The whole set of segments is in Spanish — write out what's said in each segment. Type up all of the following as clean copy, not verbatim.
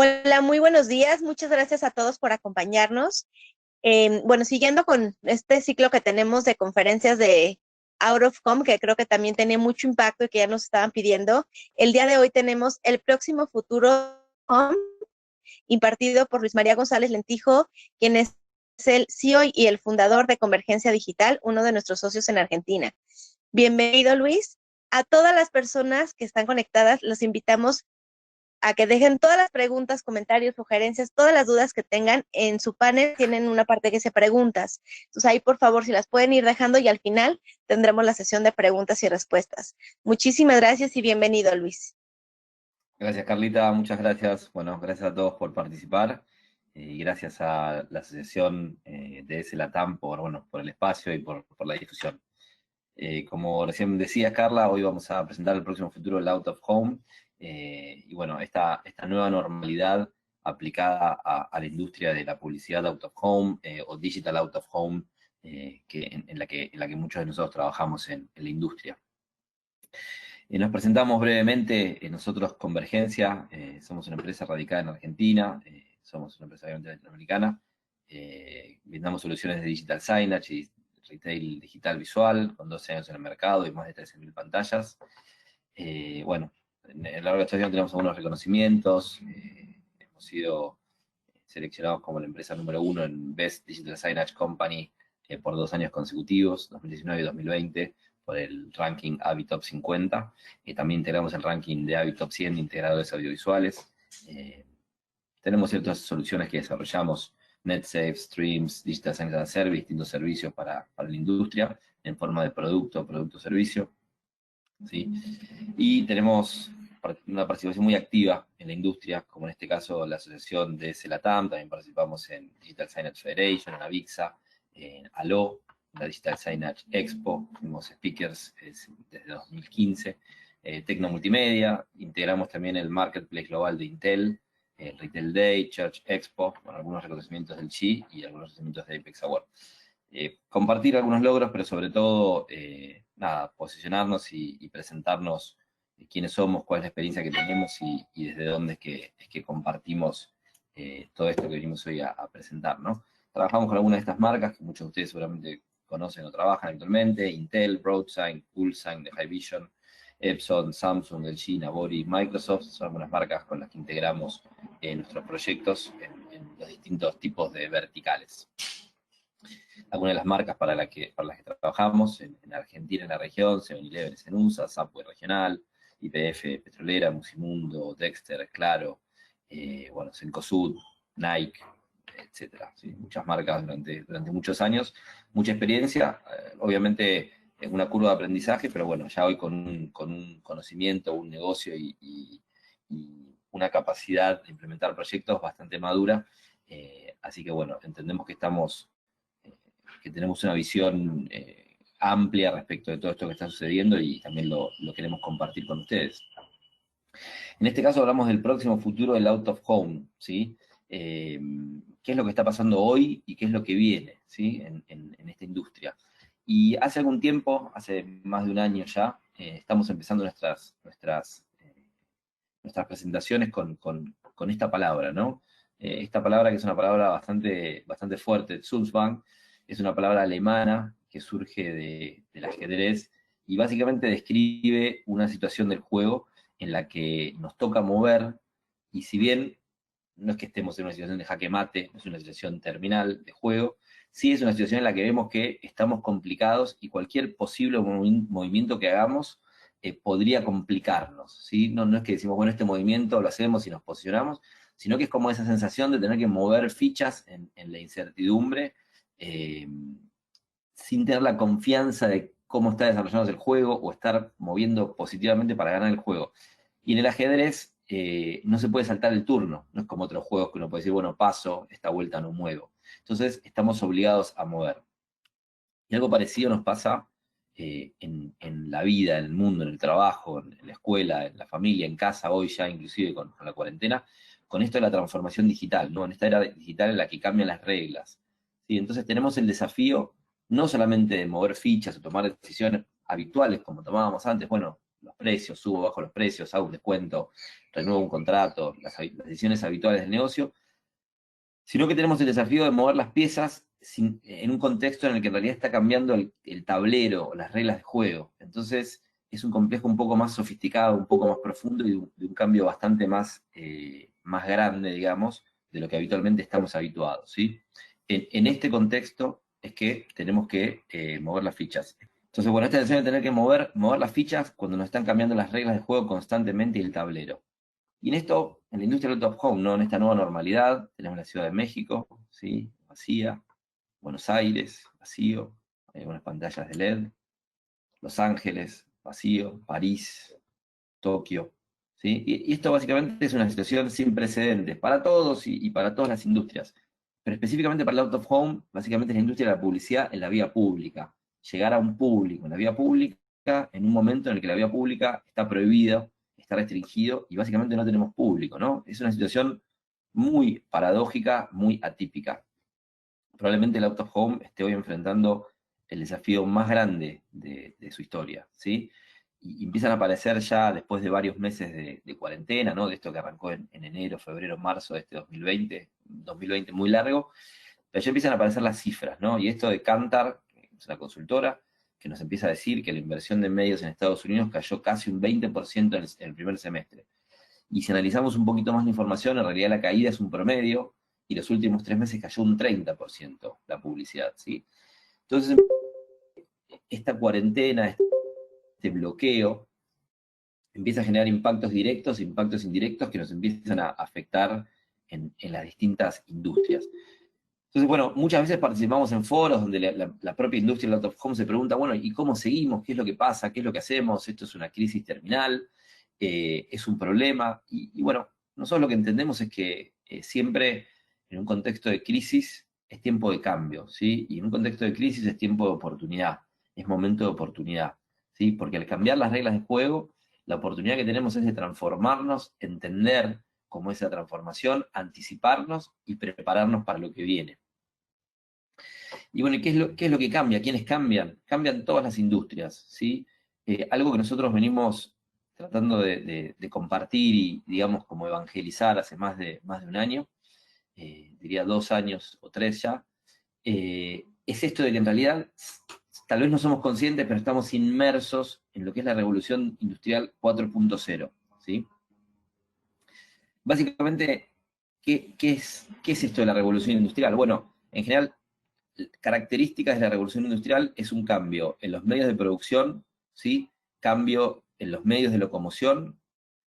Hola, muy buenos días. Muchas gracias a todos por acompañarnos. Bueno, siguiendo con este ciclo que tenemos de conferencias de Out of Home, que creo que también tiene mucho impacto y que ya nos estaban pidiendo, el día de hoy tenemos el próximo futuro Home, impartido por Luis María González Lentijo, quien es el CEO y el fundador de Convergencia Digital, uno de nuestros socios en Argentina. Bienvenido, Luis. A todas las personas que están conectadas, los invitamos a que dejen todas las preguntas, comentarios, sugerencias, todas las dudas que tengan en su panel. Tienen una parte que dice preguntas. Entonces ahí, por favor, si las pueden ir dejando y al final tendremos la sesión de preguntas y respuestas. Muchísimas gracias y bienvenido, Luis. Gracias, Carlita, muchas gracias. Bueno, gracias a todos por participar y gracias a la asociación de Latam por el espacio y por la difusión. Como recién decías, Carla, hoy vamos a presentar el próximo futuro del Out of Home y bueno, esta nueva normalidad aplicada a la industria de la publicidad Out of Home o Digital Out of Home, en la que muchos de nosotros trabajamos en la industria. Nos presentamos brevemente, nosotros Convergencia, somos una empresa radicada en Argentina, somos una empresa obviamente latinoamericana, brindamos soluciones de digital signage y retail digital visual, con 12 años en el mercado y más de 13.000 pantallas. Bueno, en la organización tenemos algunos reconocimientos, hemos sido seleccionados como la empresa número 1 en Best Digital Signage Company por 2 años consecutivos, 2019 y 2020, por el ranking AVI Top 50. También integramos el ranking de AVI Top 100 de integradores audiovisuales. Tenemos ciertas soluciones que desarrollamos, NetSafe, Streams, Digital Signage as a Service, distintos servicios para la industria, en forma de producto-servicio. ¿Sí? Y tenemos una participación muy activa en la industria, como en este caso la asociación de Latam, también participamos en Digital Signage Federation, en AVIXA, en ALO, en la Digital Signage Expo, fuimos speakers desde 2015, Tecno Multimedia, integramos también el Marketplace Global de Intel, el Retail Day, Church Expo, con algunos reconocimientos del GI y algunos reconocimientos de Apex Award. Compartir algunos logros, pero sobre todo, posicionarnos y presentarnos quiénes somos, cuál es la experiencia que tenemos y desde dónde es que compartimos todo esto que venimos hoy a presentar, ¿no? Trabajamos con algunas de estas marcas que muchos de ustedes seguramente conocen o trabajan actualmente: Intel, Broadsign, Fullsign de Haivision, Epson, Samsung, LG, Nabori, Microsoft. Son algunas marcas con las que integramos nuestros proyectos en los distintos tipos de verticales. Algunas de las marcas para las que trabajamos en Argentina, en la región: 7-Eleven en USA, Subway Regional, YPF Petrolera, Musimundo, Dexter, Claro, Cencosud, Nike, etcétera. ¿Sí? Muchas marcas durante muchos años, mucha experiencia, obviamente es una curva de aprendizaje, pero bueno, ya hoy con un conocimiento, un negocio y una capacidad de implementar proyectos bastante madura, así que bueno, entendemos que tenemos una visión amplia respecto de todo esto que está sucediendo y también lo queremos compartir con ustedes. En este caso hablamos del próximo futuro del Out of Home, ¿sí? ¿Qué es lo que está pasando hoy y qué es lo que viene, ¿sí? en esta industria? Y hace algún tiempo, hace más de un año ya, estamos empezando nuestras presentaciones con esta palabra, ¿no? Esta palabra, que es una palabra bastante fuerte, Zugzwang, es una palabra alemana que surge del ajedrez y básicamente describe una situación del juego en la que nos toca mover, y si bien no es que estemos en una situación de jaque mate, no es una situación terminal de juego, sí es una situación en la que vemos que estamos complicados y cualquier posible movimiento que hagamos podría complicarnos, ¿sí? No es que decimos, bueno, este movimiento lo hacemos y nos posicionamos, sino que es como esa sensación de tener que mover fichas en la incertidumbre, sin tener la confianza de cómo está desarrollándose el juego o estar moviendo positivamente para ganar el juego. Y en el ajedrez no se puede saltar el turno, no es como otros juegos que uno puede decir, bueno, paso, esta vuelta no muevo. Entonces estamos obligados a mover. Y algo parecido nos pasa en la vida, en el mundo, en el trabajo, en la escuela, en la familia, en casa, hoy ya inclusive con la cuarentena, con esto de la transformación digital, ¿no? En esta era digital en la que cambian las reglas, ¿sí? Entonces tenemos el desafío no solamente de mover fichas o tomar decisiones habituales como tomábamos antes, bueno, los precios, subo o bajo los precios, hago un descuento, renuevo un contrato, las decisiones habituales del negocio, sino que tenemos el desafío de mover las piezas en un contexto en el que en realidad está cambiando el tablero, las reglas de juego. Entonces, es un complejo un poco más sofisticado, un poco más profundo y de un cambio bastante más grande, digamos, de lo que habitualmente estamos habituados, ¿sí? En este contexto es que tenemos que mover las fichas. Entonces, bueno, esta decisión de tener que mover las fichas cuando nos están cambiando las reglas de juego constantemente y el tablero. Y en esto, en la industria del out of home, ¿no? En esta nueva normalidad, tenemos la Ciudad de México, ¿sí? Vacía, Buenos Aires, vacío, hay algunas pantallas de LED, Los Ángeles, vacío, París, Tokio, ¿sí? Y esto básicamente es una situación sin precedentes para todos y para todas las industrias. Pero específicamente para el out of home, básicamente es la industria de la publicidad en la vía pública. Llegar a un público en la vía pública en un momento en el que la vía pública está prohibida, está restringido y básicamente no tenemos público, ¿no? Es una situación muy paradójica, muy atípica. Probablemente el out of home esté hoy enfrentando el desafío más grande de su historia, ¿sí? Y empiezan a aparecer ya después de varios meses de cuarentena, ¿no? De esto que arrancó en enero, febrero, marzo de este 2020 muy largo, pero ya empiezan a aparecer las cifras, ¿no? Y esto de Kantar, que es una consultora, que nos empieza a decir que la inversión de medios en Estados Unidos cayó casi un 20% en el primer semestre. Y si analizamos un poquito más la información, en realidad la caída es un promedio, y los últimos 3 meses cayó un 30% la publicidad, ¿sí? Entonces, esta cuarentena, este bloqueo, empieza a generar impactos directos e impactos indirectos que nos empiezan a afectar en las distintas industrias. Entonces, bueno, muchas veces participamos en foros donde la propia industria del out of home se pregunta, bueno, ¿y cómo seguimos? ¿Qué es lo que pasa? ¿Qué es lo que hacemos? ¿Esto es una crisis terminal? ¿Es un problema? Y bueno, nosotros lo que entendemos es que siempre en un contexto de crisis es tiempo de cambio, ¿sí? Y en un contexto de crisis es tiempo de oportunidad, es momento de oportunidad, ¿sí? Porque al cambiar las reglas de juego, la oportunidad que tenemos es de transformarnos, entender cómo es esa transformación, anticiparnos y prepararnos para lo que viene. Y bueno, ¿qué es lo que cambia? ¿Quiénes cambian? Cambian todas las industrias, ¿sí? Algo que nosotros venimos tratando de compartir y, digamos, como evangelizar hace más de un año, diría 2 años o 3 ya, es esto de que en realidad tal vez no somos conscientes, pero estamos inmersos en lo que es la revolución industrial 4.0, ¿sí? Básicamente, ¿qué es esto de la revolución industrial? Bueno, en general, características de la revolución industrial es un cambio en los medios de producción, ¿sí? Cambio en los medios de locomoción,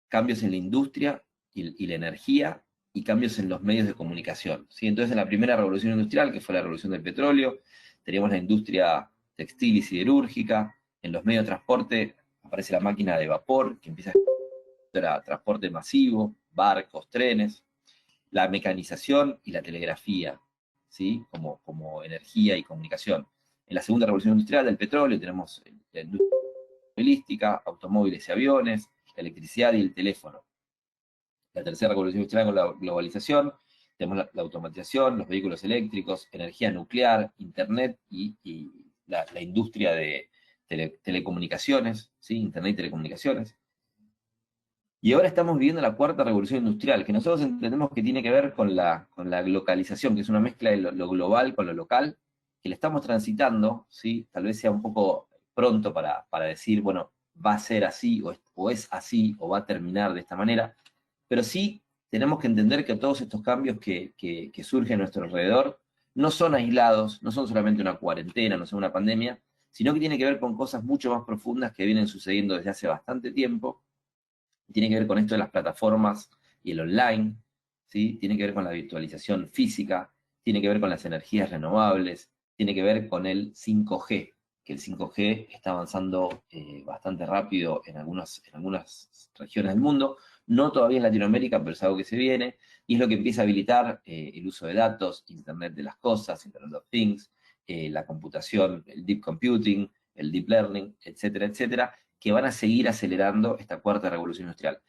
cambios en la industria y la energía, y cambios en los medios de comunicación, ¿sí? Entonces, en la primera revolución industrial, que fue la revolución del petróleo, teníamos la industria textil y siderúrgica, en los medios de transporte aparece la máquina de vapor, que empieza a transporte masivo, barcos, trenes, la mecanización y la telegrafía, ¿sí? Como energía y comunicación. En la segunda revolución industrial del petróleo tenemos la industria automovilística, automóviles y aviones, la electricidad y el teléfono. La tercera revolución industrial con la globalización, tenemos la automatización, los vehículos eléctricos, energía nuclear, internet y la industria de telecomunicaciones, ¿sí? Internet y telecomunicaciones. Y ahora estamos viviendo la cuarta revolución industrial, que nosotros entendemos que tiene que ver con la localización, que es una mezcla de lo global con lo local, que le estamos transitando, ¿sí? Tal vez sea un poco pronto para decir, bueno, va a ser así, o es así, o va a terminar de esta manera, pero sí tenemos que entender que todos estos cambios que surgen a nuestro alrededor no son aislados, no son solamente una cuarentena, no son una pandemia, sino que tiene que ver con cosas mucho más profundas que vienen sucediendo desde hace bastante tiempo. Tiene que ver con esto de las plataformas y el online, ¿sí? Tiene que ver con la virtualización física, tiene que ver con las energías renovables, tiene que ver con el 5G, que el 5G está avanzando bastante rápido en algunas regiones del mundo, no todavía en Latinoamérica, pero es algo que se viene, y es lo que empieza a habilitar el uso de datos, Internet de las cosas, Internet of Things, la computación, el deep computing, el deep learning, etcétera, etcétera, que van a seguir acelerando esta cuarta revolución industrial.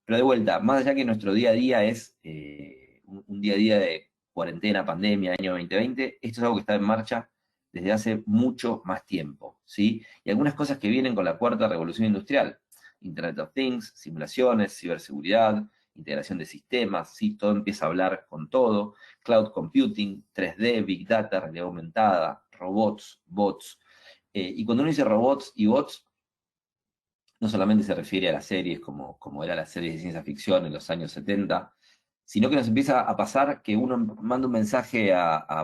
Pero de vuelta, más allá que nuestro día a día es un día a día de cuarentena, pandemia, año 2020, esto es algo que está en marcha desde hace mucho más tiempo, ¿sí? Y algunas cosas que vienen con la cuarta revolución industrial. Internet of Things, simulaciones, ciberseguridad, integración de sistemas, ¿sí? Todo empieza a hablar con todo, cloud computing, 3D, big data, realidad aumentada, robots, bots. Y cuando uno dice robots y bots, no solamente se refiere a las series como era las series de ciencia ficción en los años 70, sino que nos empieza a pasar que uno manda un mensaje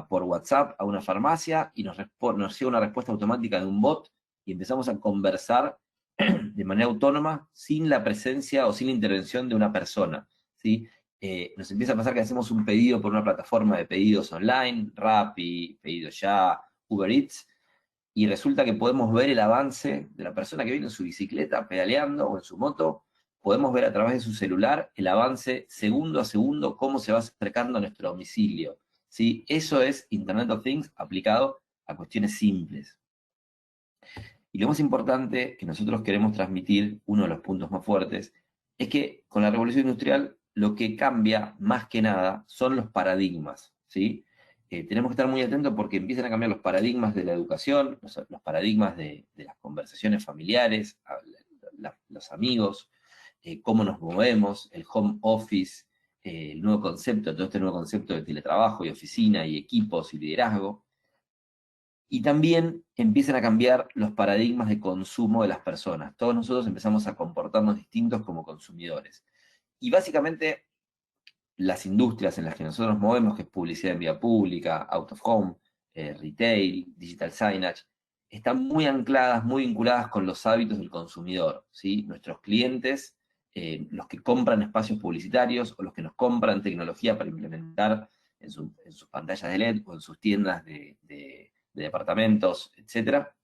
por WhatsApp a una farmacia y nos llega una respuesta automática de un bot y empezamos a conversar de manera autónoma sin la presencia o sin la intervención de una persona, ¿sí? Nos empieza a pasar que hacemos un pedido por una plataforma de pedidos online, Rappi, Pedido Ya, Uber Eats, y resulta que podemos ver el avance de la persona que viene en su bicicleta pedaleando o en su moto, podemos ver a través de su celular el avance segundo a segundo, cómo se va acercando a nuestro domicilio, ¿sí? Eso es Internet of Things aplicado a cuestiones simples. Y lo más importante que nosotros queremos transmitir, uno de los puntos más fuertes, es que con la revolución industrial lo que cambia más que nada son los paradigmas, ¿sí? Tenemos que estar muy atentos porque empiezan a cambiar los paradigmas de la educación, los paradigmas de las conversaciones familiares, los amigos, cómo nos movemos, el home office, el nuevo concepto, todo este nuevo concepto de teletrabajo y oficina y equipos y liderazgo. Y también empiezan a cambiar los paradigmas de consumo de las personas. Todos nosotros empezamos a comportarnos distintos como consumidores. Y básicamente las industrias en las que nosotros nos movemos, que es publicidad en vía pública, out of home, retail, digital signage, están muy ancladas, muy vinculadas con los hábitos del consumidor, ¿sí? Nuestros clientes, los que compran espacios publicitarios o los que nos compran tecnología para implementar en sus pantallas de LED o en sus tiendas de departamentos, etcétera,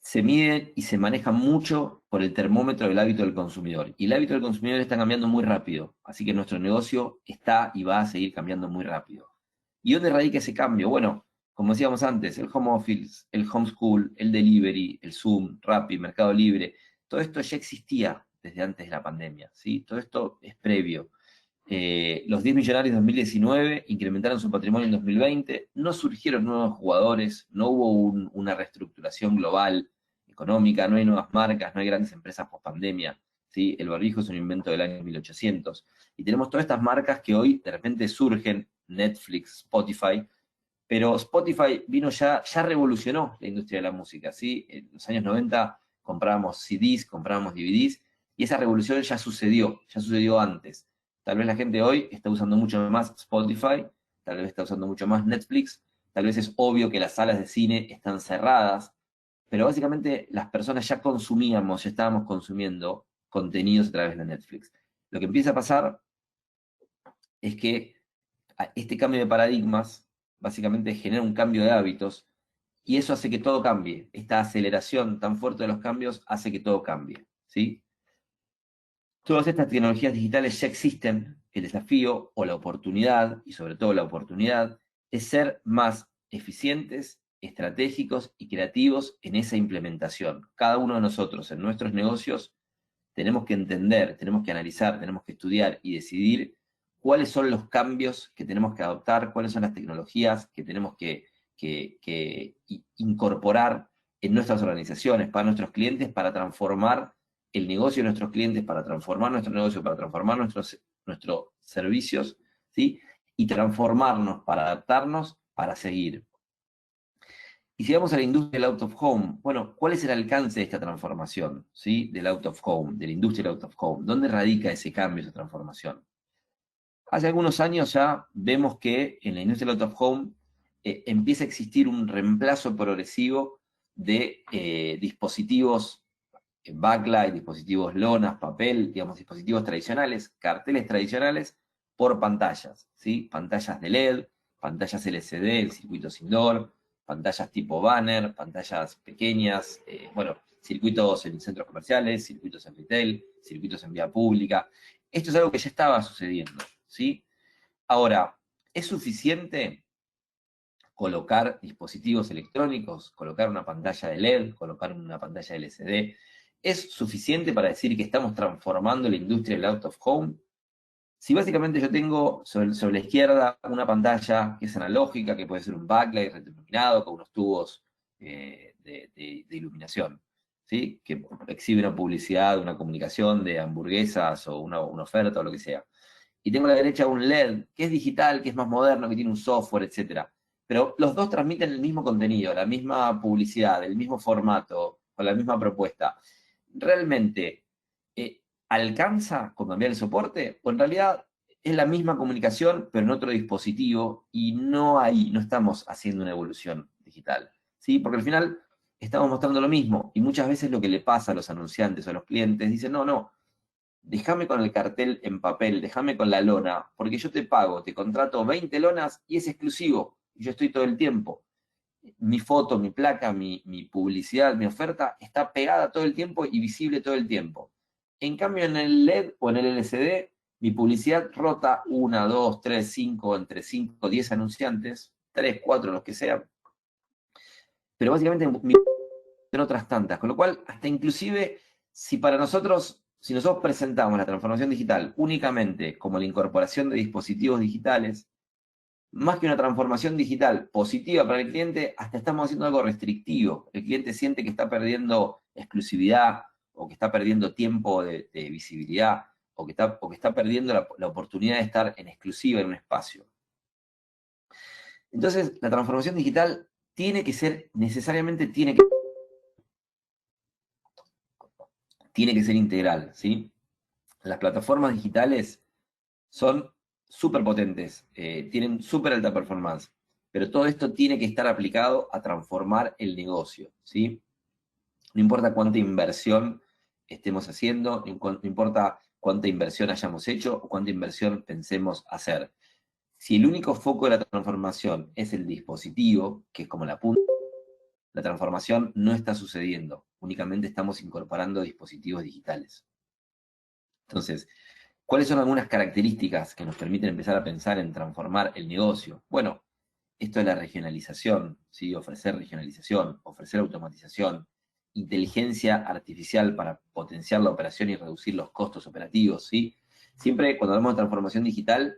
se miden y se manejan mucho por el termómetro del hábito del consumidor. Y el hábito del consumidor está cambiando muy rápido, así que nuestro negocio está y va a seguir cambiando muy rápido. ¿Y dónde radica ese cambio? Bueno, como decíamos antes, el home office, el homeschool, el delivery, el Zoom, Rappi, Mercado Libre, todo esto ya existía desde antes de la pandemia, ¿sí? Todo esto es previo. Los 10 millonarios de 2019 incrementaron su patrimonio en 2020, no surgieron nuevos jugadores, no hubo una reestructuración global económica, no hay nuevas marcas, no hay grandes empresas post pandemia, ¿sí? El barbijo es un invento del año 1800. Y tenemos todas estas marcas que hoy de repente surgen, Netflix, Spotify, pero Spotify ya revolucionó la industria de la música, ¿sí? En los años 90 comprábamos CDs, comprábamos DVDs, y esa revolución ya sucedió antes. Tal vez la gente hoy está usando mucho más Spotify, tal vez está usando mucho más Netflix, tal vez es obvio que las salas de cine están cerradas, pero básicamente las personas ya consumíamos, ya estábamos consumiendo contenidos a través de Netflix. Lo que empieza a pasar es que este cambio de paradigmas básicamente genera un cambio de hábitos y eso hace que todo cambie. Esta aceleración tan fuerte de los cambios hace que todo cambie, ¿sí? Todas estas tecnologías digitales ya existen. El desafío o la oportunidad, y sobre todo la oportunidad, es ser más eficientes, estratégicos y creativos en esa implementación. Cada uno de nosotros en nuestros negocios tenemos que entender, tenemos que analizar, tenemos que estudiar y decidir cuáles son los cambios que tenemos que adoptar, cuáles son las tecnologías que tenemos que incorporar en nuestras organizaciones, para nuestros clientes, para transformar el negocio de nuestros clientes, para transformar nuestro negocio, para transformar nuestros servicios, ¿sí? Y transformarnos para adaptarnos, para seguir. Y si vamos a la industria del out of home, bueno, ¿cuál es el alcance de esta transformación, ¿sí? Del out of home, de la industria del out of home? ¿Dónde radica ese cambio, esa transformación? Hace algunos años ya vemos que en la industria del out of home empieza a existir un reemplazo progresivo de dispositivos backlight, dispositivos lonas, papel, digamos, dispositivos tradicionales, carteles tradicionales, por pantallas, ¿sí? Pantallas de LED, pantallas LCD, el circuito indoor, pantallas tipo banner, pantallas pequeñas, bueno, circuitos en centros comerciales, circuitos en retail, circuitos en vía pública. Esto es algo que ya estaba sucediendo, ¿sí? Ahora, ¿es suficiente colocar dispositivos electrónicos, colocar una pantalla de LED, colocar una pantalla LCD? ¿Es suficiente para decir que estamos transformando la industria del out of home? Si básicamente yo tengo sobre la izquierda una pantalla que es analógica, que puede ser un backlight retroiluminado con unos tubos de iluminación, ¿sí? Que exhibe una publicidad, una comunicación de hamburguesas o una oferta o lo que sea. Y tengo a la derecha un LED, que es digital, que es más moderno, que tiene un software, etc. Pero los dos transmiten el mismo contenido, la misma publicidad, el mismo formato, con la misma propuesta. ¿Realmente alcanza con cambiar el soporte? ¿O en realidad es la misma comunicación, pero en otro dispositivo, y no estamos haciendo una evolución digital? ¿Sí? Porque al final estamos mostrando lo mismo, y muchas veces lo que le pasa a los anunciantes o a los clientes, dicen, no, déjame con el cartel en papel, déjame con la lona, porque yo te pago, te contrato 20 lonas y es exclusivo, y yo estoy todo el tiempo. Mi foto, mi placa, mi publicidad, mi oferta está pegada todo el tiempo y visible todo el tiempo. En cambio, en el LED o en el LCD, mi publicidad rota 1, 2, 3, 5, entre 5, 10 anunciantes, 3, 4, los que sean. Pero básicamente en otras tantas. Con lo cual, hasta inclusive, si nosotros presentamos la transformación digital únicamente como la incorporación de dispositivos digitales, más que una transformación digital positiva para el cliente, hasta estamos haciendo algo restrictivo. El cliente siente que está perdiendo exclusividad, o que está perdiendo tiempo de visibilidad, o que está perdiendo la oportunidad de estar en exclusiva en un espacio. Entonces, la transformación digital necesariamente tiene que ser integral, ¿sí? Las plataformas digitales son súper potentes, tienen súper alta performance, pero todo esto tiene que estar aplicado a transformar el negocio, ¿sí? No importa cuánta inversión estemos haciendo, no importa cuánta inversión hayamos hecho o cuánta inversión pensemos hacer. Si el único foco de la transformación es el dispositivo, que es como la punta, la transformación no está sucediendo, únicamente estamos incorporando dispositivos digitales. Entonces, ¿cuáles son algunas características que nos permiten empezar a pensar en transformar el negocio? Bueno, esto es la regionalización, ¿sí? Ofrecer regionalización, ofrecer automatización, inteligencia artificial para potenciar la operación y reducir los costos operativos, ¿sí? Siempre cuando hablamos de transformación digital,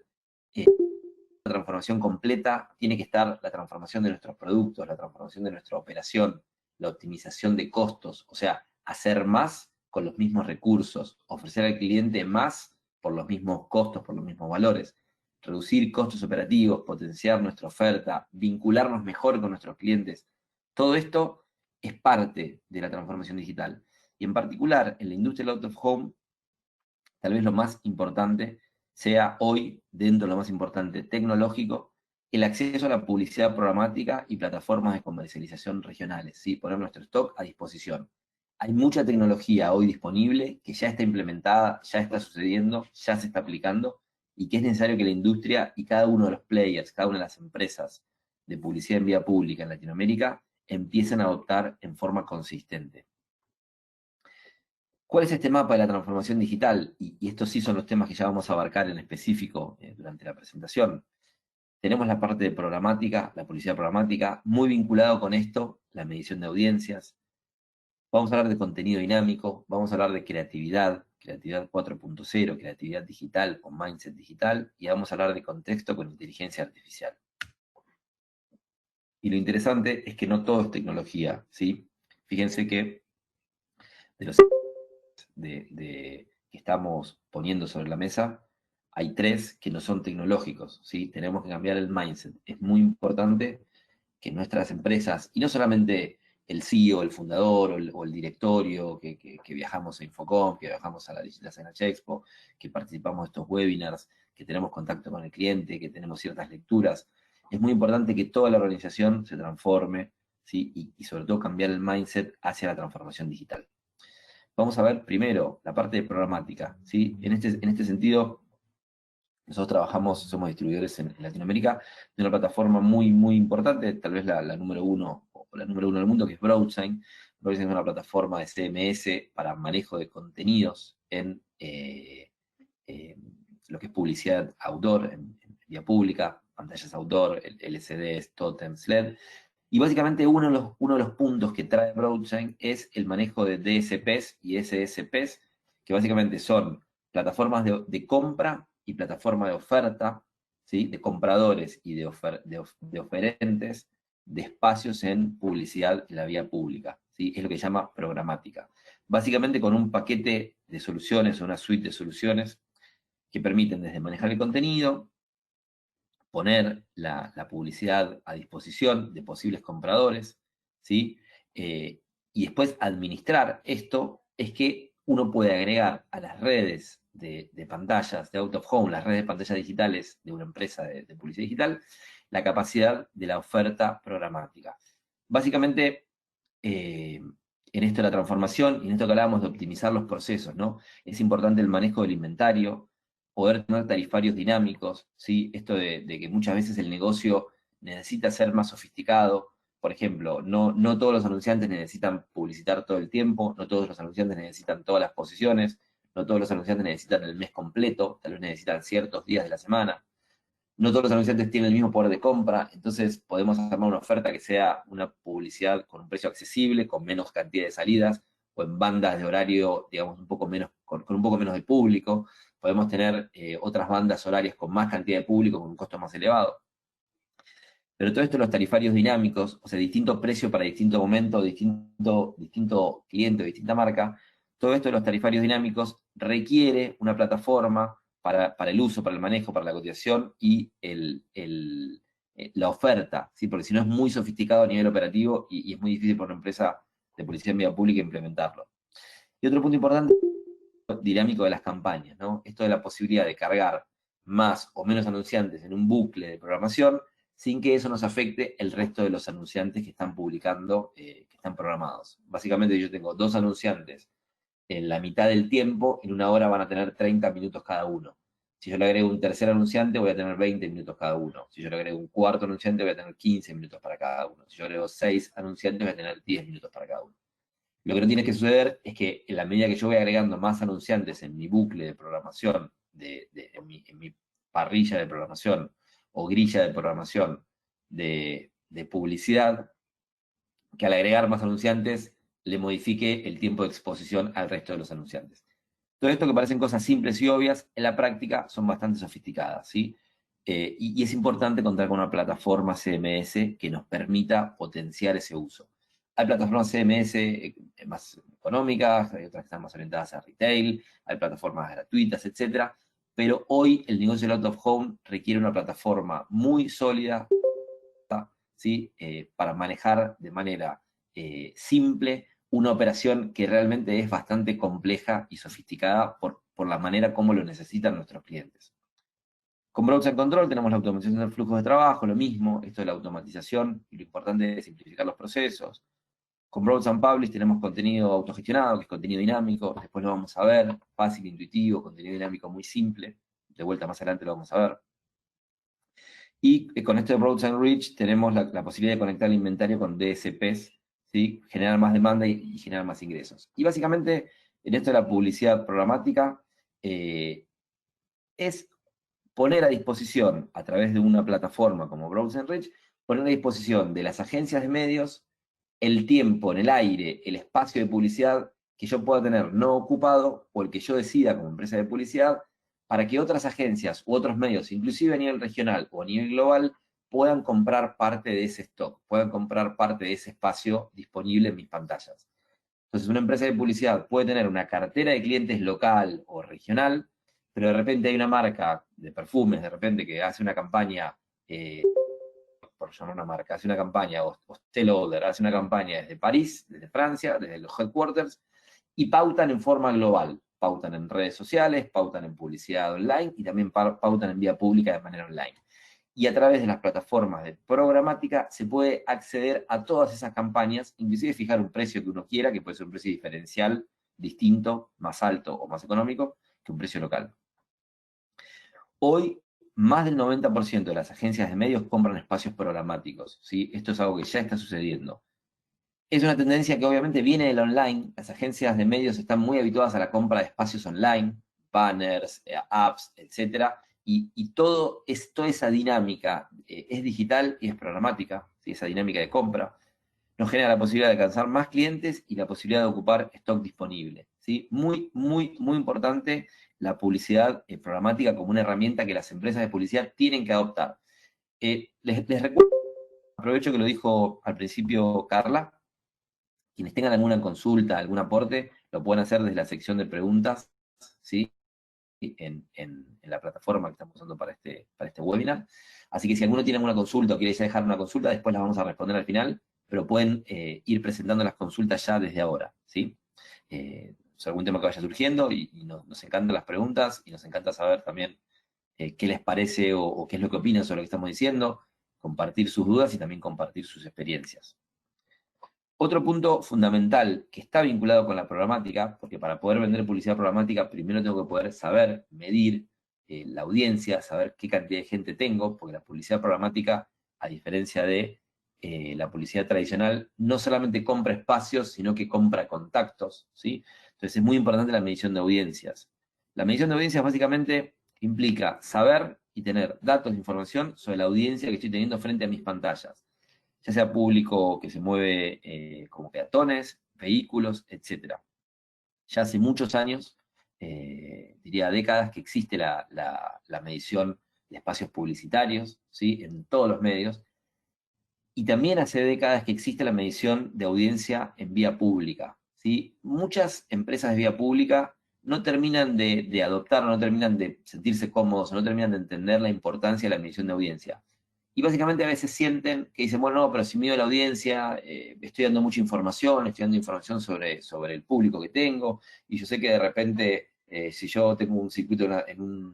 la transformación completa tiene que estar la transformación de nuestros productos, la transformación de nuestra operación, la optimización de costos, o sea, hacer más con los mismos recursos, ofrecer al cliente más por los mismos costos, por los mismos valores, reducir costos operativos, potenciar nuestra oferta, vincularnos mejor con nuestros clientes. Todo esto es parte de la transformación digital. Y en particular, en la industria del out of home, tal vez lo más importante sea hoy, dentro de lo más importante tecnológico, el acceso a la publicidad programática y plataformas de comercialización regionales, ¿sí? Poner nuestro stock a disposición. Hay mucha tecnología hoy disponible que ya está implementada, ya está sucediendo, ya se está aplicando, y que es necesario que la industria y cada uno de los players, cada una de las empresas de publicidad en vía pública en Latinoamérica empiecen a adoptar en forma consistente. ¿Cuál es este mapa de la transformación digital? Y estos sí son los temas que ya vamos a abarcar en específico durante la presentación. Tenemos la parte de programática, la publicidad programática, muy vinculado con esto, la medición de audiencias. Vamos a hablar de contenido dinámico, vamos a hablar de creatividad, creatividad 4.0, creatividad digital con mindset digital, y vamos a hablar de contexto con inteligencia artificial. Y lo interesante es que no todo es tecnología, ¿sí? Fíjense que de los que estamos poniendo sobre la mesa, hay 3 que no son tecnológicos, ¿sí? Tenemos que cambiar el mindset. Es muy importante que nuestras empresas, y no solamente el CEO, el fundador o el directorio, que viajamos a Infocom, que viajamos a la Snatch Expo, que participamos de estos webinars, que tenemos contacto con el cliente, que tenemos ciertas lecturas, es muy importante que toda la organización se transforme, ¿sí? Y sobre todo cambiar el mindset hacia la transformación digital. Vamos a ver primero la parte de programática, ¿sí? En este sentido, nosotros somos distribuidores en Latinoamérica de una plataforma muy, muy importante, tal vez la número uno, o la número uno del mundo, que es Broadsign. Broadsign es una plataforma de CMS para manejo de contenidos en lo que es publicidad outdoor, en vía pública, pantallas outdoor, LCDs, totems, LED. Y básicamente uno de los puntos que trae Broadsign es el manejo de DSPs y SSPs, que básicamente son plataformas de compra y plataformas de oferta, ¿sí? De compradores y de oferentes de espacios en publicidad en la vía pública, ¿sí? ¿sí? Es lo que se llama programática. Básicamente con un paquete de soluciones o una suite de soluciones que permiten desde manejar el contenido, poner la publicidad a disposición de posibles compradores, ¿sí? Y después administrar esto, es que uno puede agregar a las redes de pantallas de out of home, las redes de pantallas digitales de una empresa de publicidad digital, la capacidad de la oferta programática. Básicamente, en esto de la transformación y en esto que hablábamos de optimizar los procesos, ¿no? Es importante el manejo del inventario, poder tener tarifarios dinámicos, ¿sí? Esto de que muchas veces el negocio necesita ser más sofisticado. Por ejemplo, no todos los anunciantes necesitan publicitar todo el tiempo, no todos los anunciantes necesitan todas las posiciones, no todos los anunciantes necesitan el mes completo, tal vez necesitan ciertos días de la semana. No todos los anunciantes tienen el mismo poder de compra, entonces podemos armar una oferta que sea una publicidad con un precio accesible, con menos cantidad de salidas, o en bandas de horario, digamos, un poco menos, con un poco menos de público. Podemos tener otras bandas horarias con más cantidad de público, con un costo más elevado. Pero todo esto, los tarifarios dinámicos, o sea, distinto precio para distinto momento, distinto cliente, distinta marca, todo esto de los tarifarios dinámicos requiere una plataforma para el uso, para el manejo, para la cotización y la oferta, ¿sí? Porque si no es muy sofisticado a nivel operativo y es muy difícil para una empresa de publicidad en vía pública implementarlo. Y otro punto importante, dinámico de las campañas, ¿no? Esto de la posibilidad de cargar más o menos anunciantes en un bucle de programación sin que eso nos afecte el resto de los anunciantes que están publicando, que están programados. Básicamente yo tengo 2 anunciantes en la mitad del tiempo, en una hora van a tener 30 minutos cada uno. Si yo le agrego un tercer anunciante, voy a tener 20 minutos cada uno. Si yo le agrego un cuarto anunciante, voy a tener 15 minutos para cada uno. Si yo agrego 6 anunciantes, voy a tener 10 minutos para cada uno. Lo que no tiene que suceder es que en la medida que yo voy agregando más anunciantes en mi bucle de programación, en mi parrilla de programación o grilla de programación de publicidad, que al agregar más anunciantes le modifique el tiempo de exposición al resto de los anunciantes. Todo esto que parecen cosas simples y obvias, en la práctica son bastante sofisticadas, ¿sí? Y es importante contar con una plataforma CMS que nos permita potenciar ese uso. Hay plataformas CMS más económicas, hay otras que están más orientadas a retail, hay plataformas gratuitas, etcétera, pero hoy el negocio del out of home requiere una plataforma muy sólida, ¿sí? Para manejar de manera simple una operación que realmente es bastante compleja y sofisticada por la manera como lo necesitan nuestros clientes. Con Browse Control tenemos la automatización del flujo de trabajo, lo mismo, esto de la automatización, y lo importante es simplificar los procesos. Con Browse Publish tenemos contenido autogestionado, que es contenido dinámico, después lo vamos a ver, fácil, intuitivo, contenido dinámico muy simple, de vuelta más adelante lo vamos a ver. Y con esto de Browse Reach tenemos la posibilidad de conectar el inventario con DSPs, ¿sí? Generar más demanda y generar más ingresos. Y básicamente, en esto de la publicidad programática, es poner a disposición, a través de una plataforma como Browse Reach, poner a disposición de las agencias de medios el tiempo en el aire, el espacio de publicidad que yo pueda tener no ocupado o el que yo decida como empresa de publicidad, para que otras agencias u otros medios, inclusive a nivel regional o a nivel global, puedan comprar parte de ese stock, puedan comprar parte de ese espacio disponible en mis pantallas. Entonces, una empresa de publicidad puede tener una cartera de clientes local o regional, pero de repente hay una marca de perfumes, de repente que hace una campaña, por llamar una marca, hace una campaña, o Estée Lauder hace una campaña desde París, desde Francia, desde los headquarters, y pautan en forma global. Pautan en redes sociales, pautan en publicidad online y también pautan en vía pública de manera online. Y a través de las plataformas de programática se puede acceder a todas esas campañas, inclusive fijar un precio que uno quiera, que puede ser un precio diferencial, distinto, más alto o más económico que un precio local. Hoy, más del 90% de las agencias de medios compran espacios programáticos, ¿sí? Esto es algo que ya está sucediendo. Es una tendencia que obviamente viene del online. Las agencias de medios están muy habituadas a la compra de espacios online, banners, apps, etc. Y toda esa dinámica es digital y es programática, ¿sí? Esa dinámica de compra nos genera la posibilidad de alcanzar más clientes y la posibilidad de ocupar stock disponible, ¿sí? Muy, muy, muy importante la publicidad programática como una herramienta que las empresas de publicidad tienen que adoptar. Les recuerdo, aprovecho que lo dijo al principio Carla, Quienes tengan alguna consulta, algún aporte, lo pueden hacer desde la sección de preguntas, ¿sí? En la plataforma que estamos usando para este webinar. Así que si alguno tiene alguna consulta o quiere ya dejar una consulta, después las vamos a responder al final, pero pueden ir presentando las consultas ya desde ahora, ¿sí? Es algún tema que vaya surgiendo y nos encantan las preguntas y nos encanta saber también qué les parece o qué es lo que opinan sobre lo que estamos diciendo, compartir sus dudas y también compartir sus experiencias. Otro punto fundamental que está vinculado con la programática, porque para poder vender publicidad programática primero tengo que poder saber medir la audiencia, saber qué cantidad de gente tengo, porque la publicidad programática, a diferencia de la publicidad tradicional, no solamente compra espacios, sino que compra contactos, ¿sí? Entonces es muy importante la medición de audiencias. La medición de audiencias básicamente implica saber y tener datos de información sobre la audiencia que estoy teniendo frente a mis pantallas, ya sea público que se mueve como peatones, vehículos, etc. Ya hace muchos años, diría décadas, que existe la medición de espacios publicitarios, ¿sí? En todos los medios, y también hace décadas que existe la medición de audiencia en vía pública, ¿sí? Muchas empresas de vía pública no terminan de adoptar, no terminan de sentirse cómodos, no terminan de entender la importancia de la medición de audiencia. Y básicamente a veces sienten que dicen, bueno, no, pero si mido la audiencia, estoy dando mucha información, estoy dando información sobre el público que tengo, y yo sé que de repente, si yo tengo un circuito un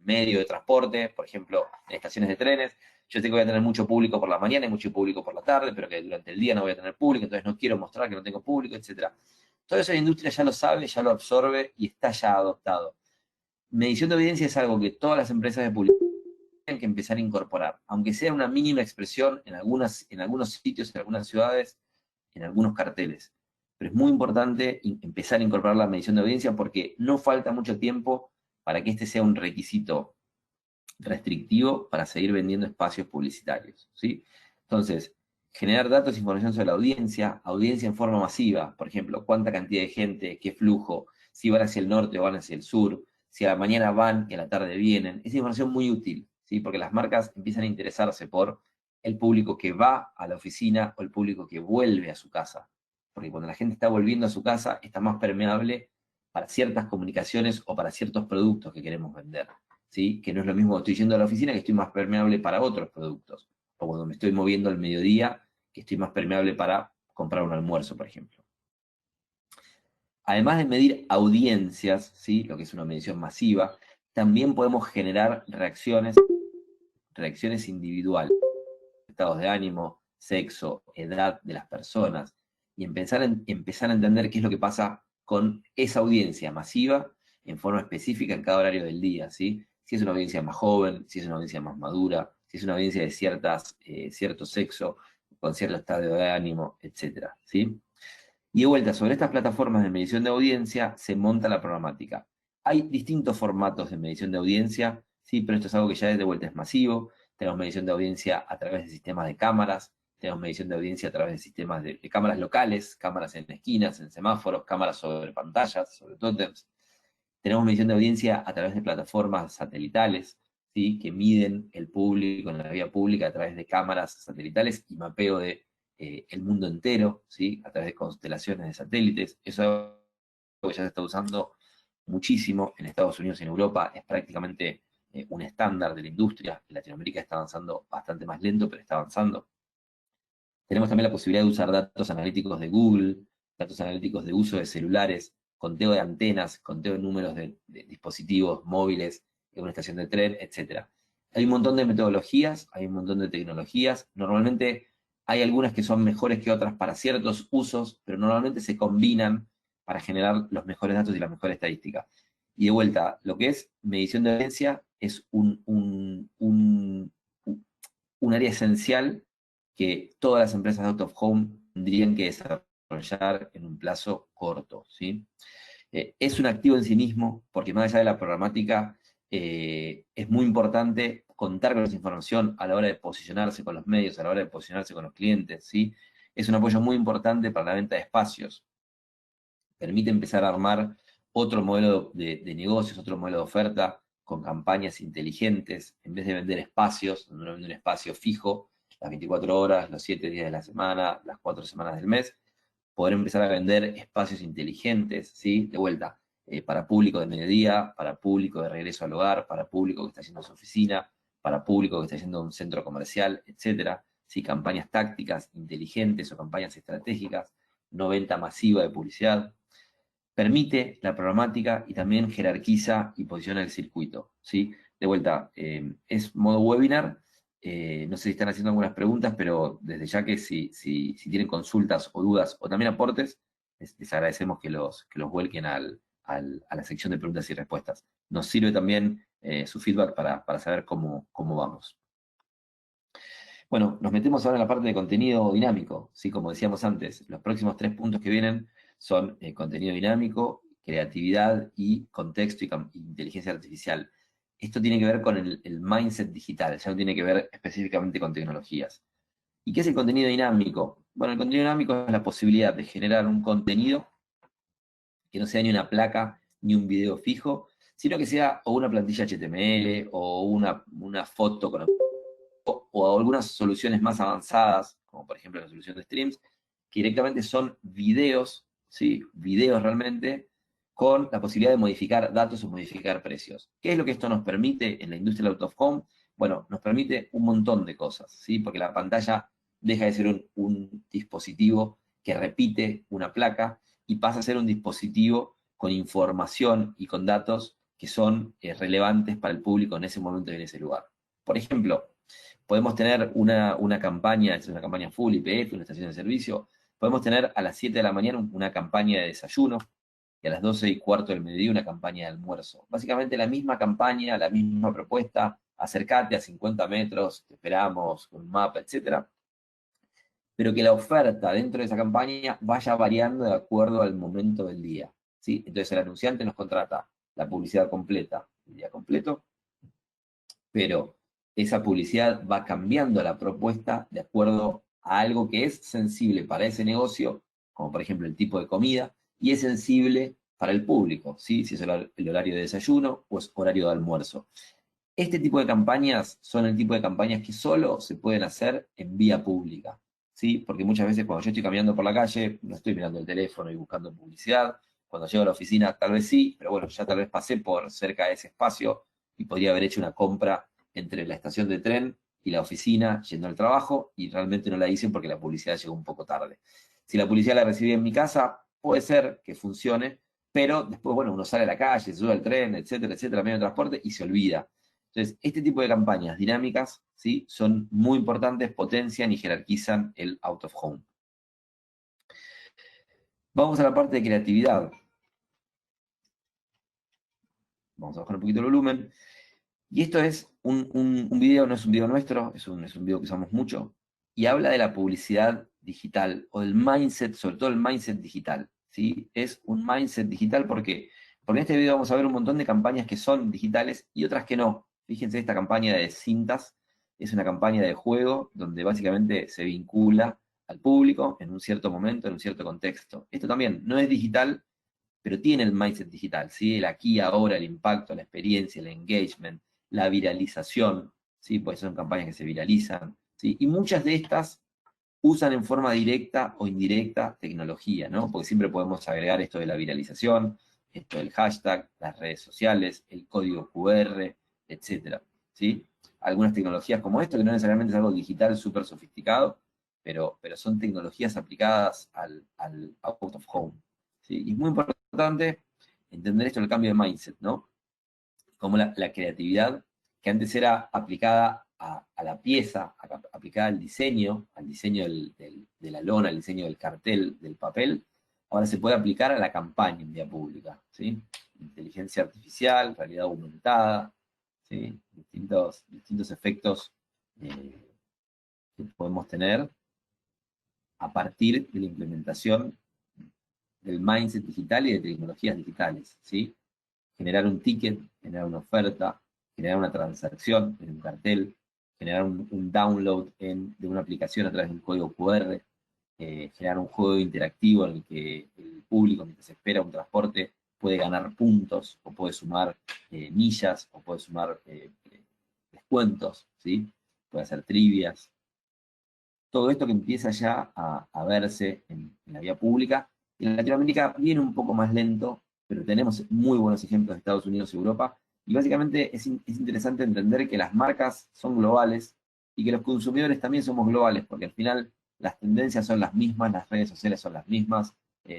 medio de transporte, por ejemplo, en estaciones de trenes, yo sé que voy a tener mucho público por la mañana y mucho público por la tarde, pero que durante el día no voy a tener público, entonces no quiero mostrar que no tengo público, etc. Todo eso la industria ya lo sabe, ya lo absorbe y está ya adoptado. Medición de audiencia es algo que todas las empresas de publicidad tienen que empezar a incorporar, aunque sea una mínima expresión en algunos sitios, en algunas ciudades, en algunos carteles. Pero es muy importante empezar a incorporar la medición de audiencia porque no falta mucho tiempo para que este sea un requisito restrictivo para seguir vendiendo espacios publicitarios, ¿sí? Entonces, generar datos e información sobre la audiencia, audiencia en forma masiva, por ejemplo, cuánta cantidad de gente, qué flujo, si van hacia el norte o van hacia el sur, si a la mañana van y a la tarde vienen, es información muy útil, ¿sí? Porque las marcas empiezan a interesarse por el público que va a la oficina o el público que vuelve a su casa. Porque cuando la gente está volviendo a su casa, está más permeable para ciertas comunicaciones o para ciertos productos que queremos vender. ¿Sí? Que no es lo mismo que estoy yendo a la oficina, que estoy más permeable para otros productos. O cuando me estoy moviendo al mediodía, que estoy más permeable para comprar un almuerzo, por ejemplo. Además de medir audiencias, ¿sí? Lo que es una medición masiva, también podemos generar reacciones individuales, estados de ánimo, sexo, edad de las personas, y empezar a entender qué es lo que pasa con esa audiencia masiva en forma específica en cada horario del día, ¿sí? Si es una audiencia más joven, si es una audiencia más madura, si es una audiencia de cierto sexo, con cierto estado de ánimo, etcétera, ¿sí? Y de vuelta, sobre estas plataformas de medición de audiencia se monta la programática. Hay distintos formatos de medición de audiencia, ¿sí? Pero esto es algo que ya de vuelta es masivo. Tenemos medición de audiencia a través de sistemas de cámaras, tenemos medición de audiencia a través de sistemas de cámaras locales, cámaras en esquinas, en semáforos, cámaras sobre pantallas, sobre tótems. Tenemos medición de audiencia a través de plataformas satelitales, ¿sí? Que miden el público en la vía pública a través de cámaras satelitales y mapeo de el mundo entero, ¿sí? A través de constelaciones de satélites. Eso es algo que ya se está usando muchísimo en Estados Unidos y en Europa, es prácticamente un estándar de la industria. En Latinoamérica está avanzando bastante más lento, pero está avanzando. Tenemos también la posibilidad de usar datos analíticos de Google, datos analíticos de uso de celulares, conteo de antenas, conteo de números de dispositivos móviles en una estación de tren, etc. Hay un montón de metodologías, hay un montón de tecnologías. Normalmente hay algunas que son mejores que otras para ciertos usos, pero normalmente se combinan para generar los mejores datos y la mejor estadística. Y de vuelta, lo que es medición de audiencia es un área esencial que todas las empresas de out of home tendrían que desarrollar en un plazo corto, ¿sí? Es un activo en sí mismo, porque más allá de la programática, es muy importante contar con esa información a la hora de posicionarse con los medios, a la hora de posicionarse con los clientes, ¿sí? Es un apoyo muy importante para la venta de espacios. Permite empezar a armar otro modelo de negocios, otro modelo de oferta, con campañas inteligentes, en vez de vender espacios, donde uno vende un espacio fijo, las 24 horas, los 7 días de la semana, las 4 semanas del mes, poder empezar a vender espacios inteligentes, ¿sí? De vuelta, para público de mediodía, para público de regreso al hogar, para público que está haciendo su oficina, para público que está haciendo un centro comercial, etcétera. ¿Sí? Campañas tácticas, inteligentes o campañas estratégicas, no venta masiva de publicidad. Permite la programática y también jerarquiza y posiciona el circuito, ¿sí? De vuelta, es modo webinar. No sé si están haciendo algunas preguntas, pero desde ya que si tienen consultas o dudas o también aportes, les agradecemos que los vuelquen a la sección de preguntas y respuestas. Nos sirve también su feedback para saber cómo vamos. Bueno, nos metemos ahora en la parte de contenido dinámico, ¿sí? Como decíamos antes, los próximos 3 puntos que vienen son contenido dinámico, creatividad y contexto y inteligencia artificial. Esto tiene que ver con el mindset digital, ya no tiene que ver específicamente con tecnologías. ¿Y qué es el contenido dinámico? Bueno, el contenido dinámico es la posibilidad de generar un contenido que no sea ni una placa ni un video fijo, sino que sea o una plantilla HTML o una foto con o algunas soluciones más avanzadas, como por ejemplo la solución de streams, que directamente son videos, ¿sí? Videos realmente, con la posibilidad de modificar datos o modificar precios. ¿Qué es lo que esto nos permite en la industria del out of home? Bueno, nos permite un montón de cosas, ¿sí? Porque la pantalla deja de ser un dispositivo que repite una placa y pasa a ser un dispositivo con información y con datos que son relevantes para el público en ese momento y en ese lugar. Por ejemplo, podemos tener una campaña, es una campaña full IPF, una estación de servicio. Podemos tener a las 7 de la mañana una campaña de desayuno y a las 12:15 del mediodía una campaña de almuerzo. Básicamente la misma campaña, la misma propuesta, acercate a 50 metros, te esperamos con un mapa, etcétera, pero que la oferta dentro de esa campaña vaya variando de acuerdo al momento del día, ¿sí? Entonces el anunciante nos contrata la publicidad completa, el día completo, pero esa publicidad va cambiando la propuesta de acuerdo a algo que es sensible para ese negocio, como por ejemplo el tipo de comida, y es sensible para el público, ¿sí? Si es el horario de desayuno o es horario de almuerzo. Este tipo de campañas son el tipo de campañas que solo se pueden hacer en vía pública, ¿sí? Porque muchas veces cuando yo estoy caminando por la calle, no estoy mirando el teléfono y buscando publicidad. Cuando llego a la oficina, tal vez sí, pero bueno, ya tal vez pasé por cerca de ese espacio y podría haber hecho una compra entre la estación de tren y la oficina yendo al trabajo y realmente no la hice porque la publicidad llegó un poco tarde. Si la publicidad la recibí en mi casa, puede ser que funcione, pero después, bueno, uno sale a la calle, se sube al tren, etcétera, medio de transporte y se olvida. Entonces, este tipo de campañas dinámicas, ¿sí? Son muy importantes, potencian y jerarquizan el out of home. Vamos a la parte de creatividad. Vamos a bajar un poquito el volumen. Y esto es un video, no es un video nuestro, es un video que usamos mucho, y habla de la publicidad digital, o del mindset, sobre todo el mindset digital, ¿sí? Es un mindset digital, ¿por qué? Porque en este video vamos a ver un montón de campañas que son digitales y otras que no. Fíjense, esta campaña de cintas es una campaña de juego donde básicamente se vincula al público en un cierto momento, en un cierto contexto. Esto también no es digital, pero tiene el mindset digital, ¿sí? El aquí, ahora, el impacto, la experiencia, el engagement, la viralización, ¿sí? Pues son campañas que se viralizan, ¿sí? Y muchas de estas usan en forma directa o indirecta tecnología, ¿no? Porque siempre podemos agregar esto de la viralización, esto del hashtag, las redes sociales, el código QR, etcétera, ¿sí? Algunas tecnologías como esto, que no necesariamente es algo digital súper sofisticado, pero son tecnologías aplicadas al out of home, ¿sí? Y es muy importante entender esto, el cambio de mindset, ¿no? Como la creatividad, que antes era aplicada a la pieza, aplicada al diseño de la lona, al diseño del cartel, del papel, ahora se puede aplicar a la campaña en vía pública, ¿sí? Inteligencia artificial, realidad aumentada, ¿sí? Distintos efectos que podemos tener a partir de la implementación del mindset digital y de tecnologías digitales, ¿sí? Generar un ticket, generar una oferta, generar una transacción en un cartel, generar un download de una aplicación a través de un código QR, generar un juego interactivo en el que el público, mientras espera un transporte, puede ganar puntos, o puede sumar millas, o puede sumar descuentos, ¿sí? Puede hacer trivias. todo esto que empieza ya a verse en la vía pública. En Latinoamérica viene un poco más lento, pero tenemos muy buenos ejemplos de Estados Unidos y Europa, y básicamente es interesante entender que las marcas son globales y que los consumidores también somos globales, porque al final las tendencias son las mismas, las redes sociales son las mismas,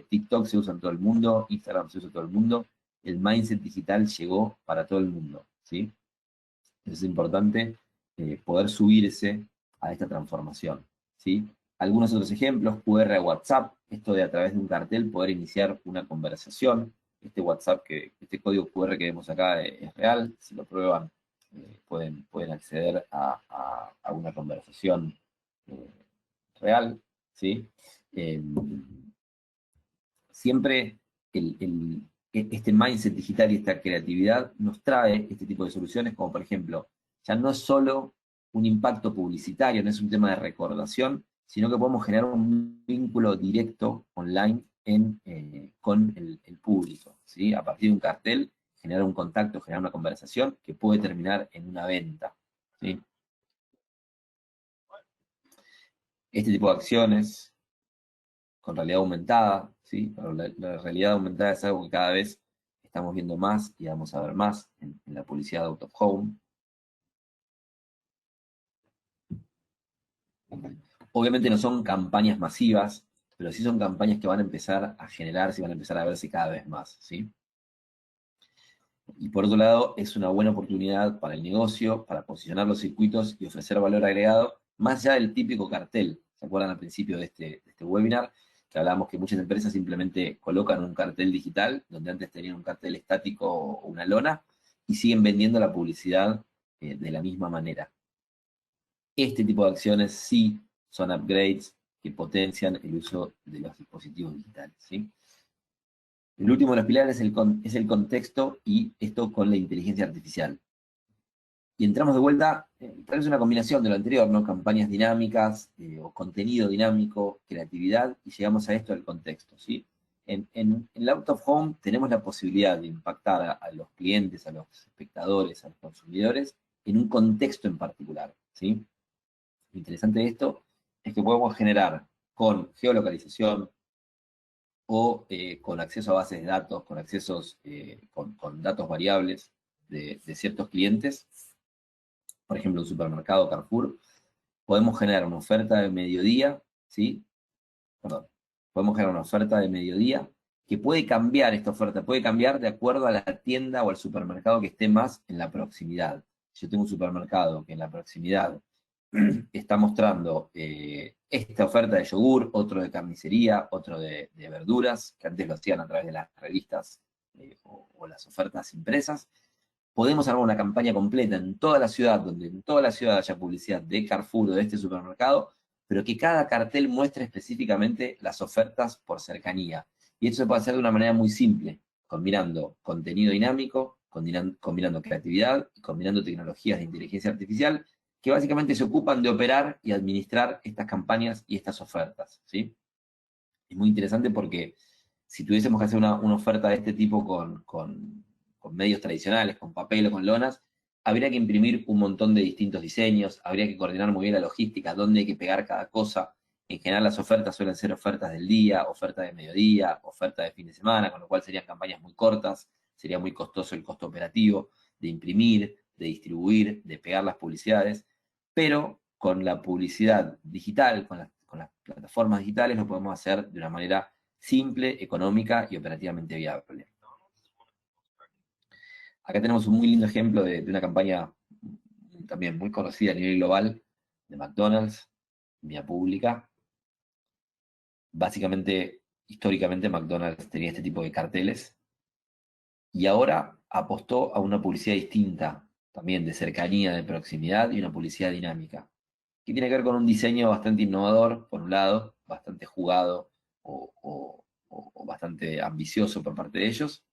TikTok se usa en todo el mundo, Instagram se usa en todo el mundo, el mindset digital llegó para todo el mundo, ¿sí? Es importante poder subirse a esta transformación, ¿sí? Algunos otros ejemplos, QR a WhatsApp, esto de a través de un cartel poder iniciar una conversación. Este WhatsApp, este código QR que vemos acá es real, si lo prueban pueden acceder a una conversación eh, real, ¿sí? Eh, siempre este mindset digital y esta creatividad nos trae este tipo de soluciones, como por ejemplo, ya no es solo un impacto publicitario, no es un tema de recordación, sino que podemos generar un vínculo directo online con el público, ¿sí? A partir de un cartel, generar un contacto, generar una conversación que puede terminar en una venta, ¿sí? Este tipo de acciones con realidad aumentada, ¿sí? Pero la realidad aumentada es algo que cada vez estamos viendo más y vamos a ver más en la publicidad de out of home. Obviamente no son campañas masivas, pero sí son campañas que van a empezar a generarse y van a empezar a verse cada vez más, ¿sí? Y por otro lado, es una buena oportunidad para el negocio, para posicionar los circuitos y ofrecer valor agregado, más allá del típico cartel. ¿Se acuerdan al principio de este webinar? Que hablábamos que muchas empresas simplemente colocan un cartel digital, donde antes tenían un cartel estático o una lona, y siguen vendiendo la publicidad de la misma manera. Este tipo de acciones sí son upgrades que potencian el uso de los dispositivos digitales, ¿sí? El último de los pilares es el contexto y esto con la inteligencia artificial. Y entramos de vuelta, tal vez una combinación de lo anterior, ¿no? Campañas dinámicas o contenido dinámico, creatividad, y llegamos a esto del contexto, ¿sí? En el out of home tenemos la posibilidad de impactar a los clientes, a los espectadores, a los consumidores, en un contexto en particular, ¿sí? Lo interesante de esto es que podemos generar con geolocalización, o con acceso a bases de datos, con accesos, con datos variables de ciertos clientes, por ejemplo, un supermercado Carrefour, podemos generar una oferta de mediodía, ¿sí? Perdón, podemos generar una oferta de mediodía que puede cambiar esta oferta, puede cambiar de acuerdo a la tienda o al supermercado que esté más en la proximidad. Si yo tengo un supermercado que en la proximidad está mostrando esta oferta de yogur, otro de carnicería, otro de verduras, que antes lo hacían a través de las revistas o las ofertas impresas. Podemos armar una campaña completa en toda la ciudad, donde en toda la ciudad haya publicidad de Carrefour o de este supermercado, pero que cada cartel muestre específicamente las ofertas por cercanía. Y eso se puede hacer de una manera muy simple, combinando contenido dinámico, combinando creatividad y combinando tecnologías de inteligencia artificial que básicamente se ocupan de operar y administrar estas campañas y estas ofertas, ¿sí? Es muy interesante porque si tuviésemos que hacer una oferta de este tipo con medios tradicionales, con papel o con lonas, habría que imprimir un montón de distintos diseños, habría que coordinar muy bien la logística, dónde hay que pegar cada cosa. En general las ofertas suelen ser ofertas del día, ofertas de mediodía, ofertas de fin de semana, con lo cual serían campañas muy cortas, sería muy costoso el costo operativo de imprimir, de distribuir, de pegar las publicidades, pero con la publicidad digital, con las plataformas digitales, lo podemos hacer de una manera simple, económica y operativamente viable. Acá tenemos un muy lindo ejemplo de una campaña también muy conocida a nivel global de McDonald's, vía pública. Básicamente, históricamente McDonald's tenía este tipo de carteles y ahora apostó a una publicidad distinta, también de cercanía, de proximidad y una publicidad dinámica, que tiene que ver con un diseño bastante innovador, por un lado, bastante jugado o bastante ambicioso por parte de ellos,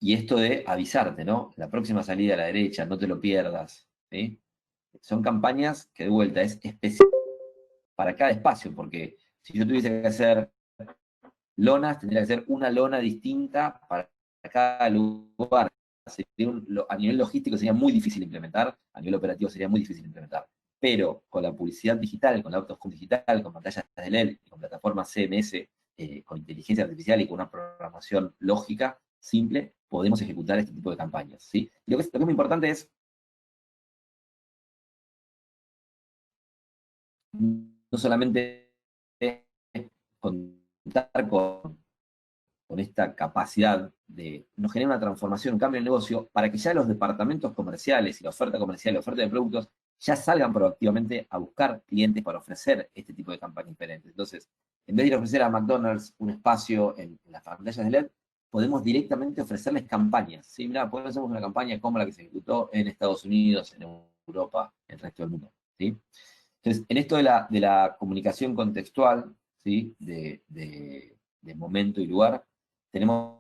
y esto de avisarte, ¿no? La próxima salida a la derecha, no te lo pierdas, ¿sí? Son campañas que de vuelta es especial para cada espacio, porque si yo tuviese que hacer lonas, tendría que ser una lona distinta para cada lugar. A nivel logístico sería muy difícil implementar, a nivel operativo sería muy difícil implementar. pero con la publicidad digital, con la out of home digital, con pantallas de LED, con plataformas CMS, con inteligencia artificial y con una programación lógica, simple, podemos ejecutar este tipo de campañas, ¿sí? Lo que es muy importante es no solamente contar con esta capacidad de nos genera una transformación, un cambio en el negocio, para que ya los departamentos comerciales y la oferta comercial y la oferta de productos ya salgan proactivamente a buscar clientes para ofrecer este tipo de campañas diferentes. Entonces, en vez de ir a ofrecer a McDonald's un espacio en las pantallas de LED, podemos directamente ofrecerles campañas. ¿Sí? Mirá, podemos hacer una campaña como la que se ejecutó en Estados Unidos, en Europa, en el resto del mundo. ¿Sí? Entonces, en esto de la comunicación contextual, ¿sí? De momento y lugar, tenemos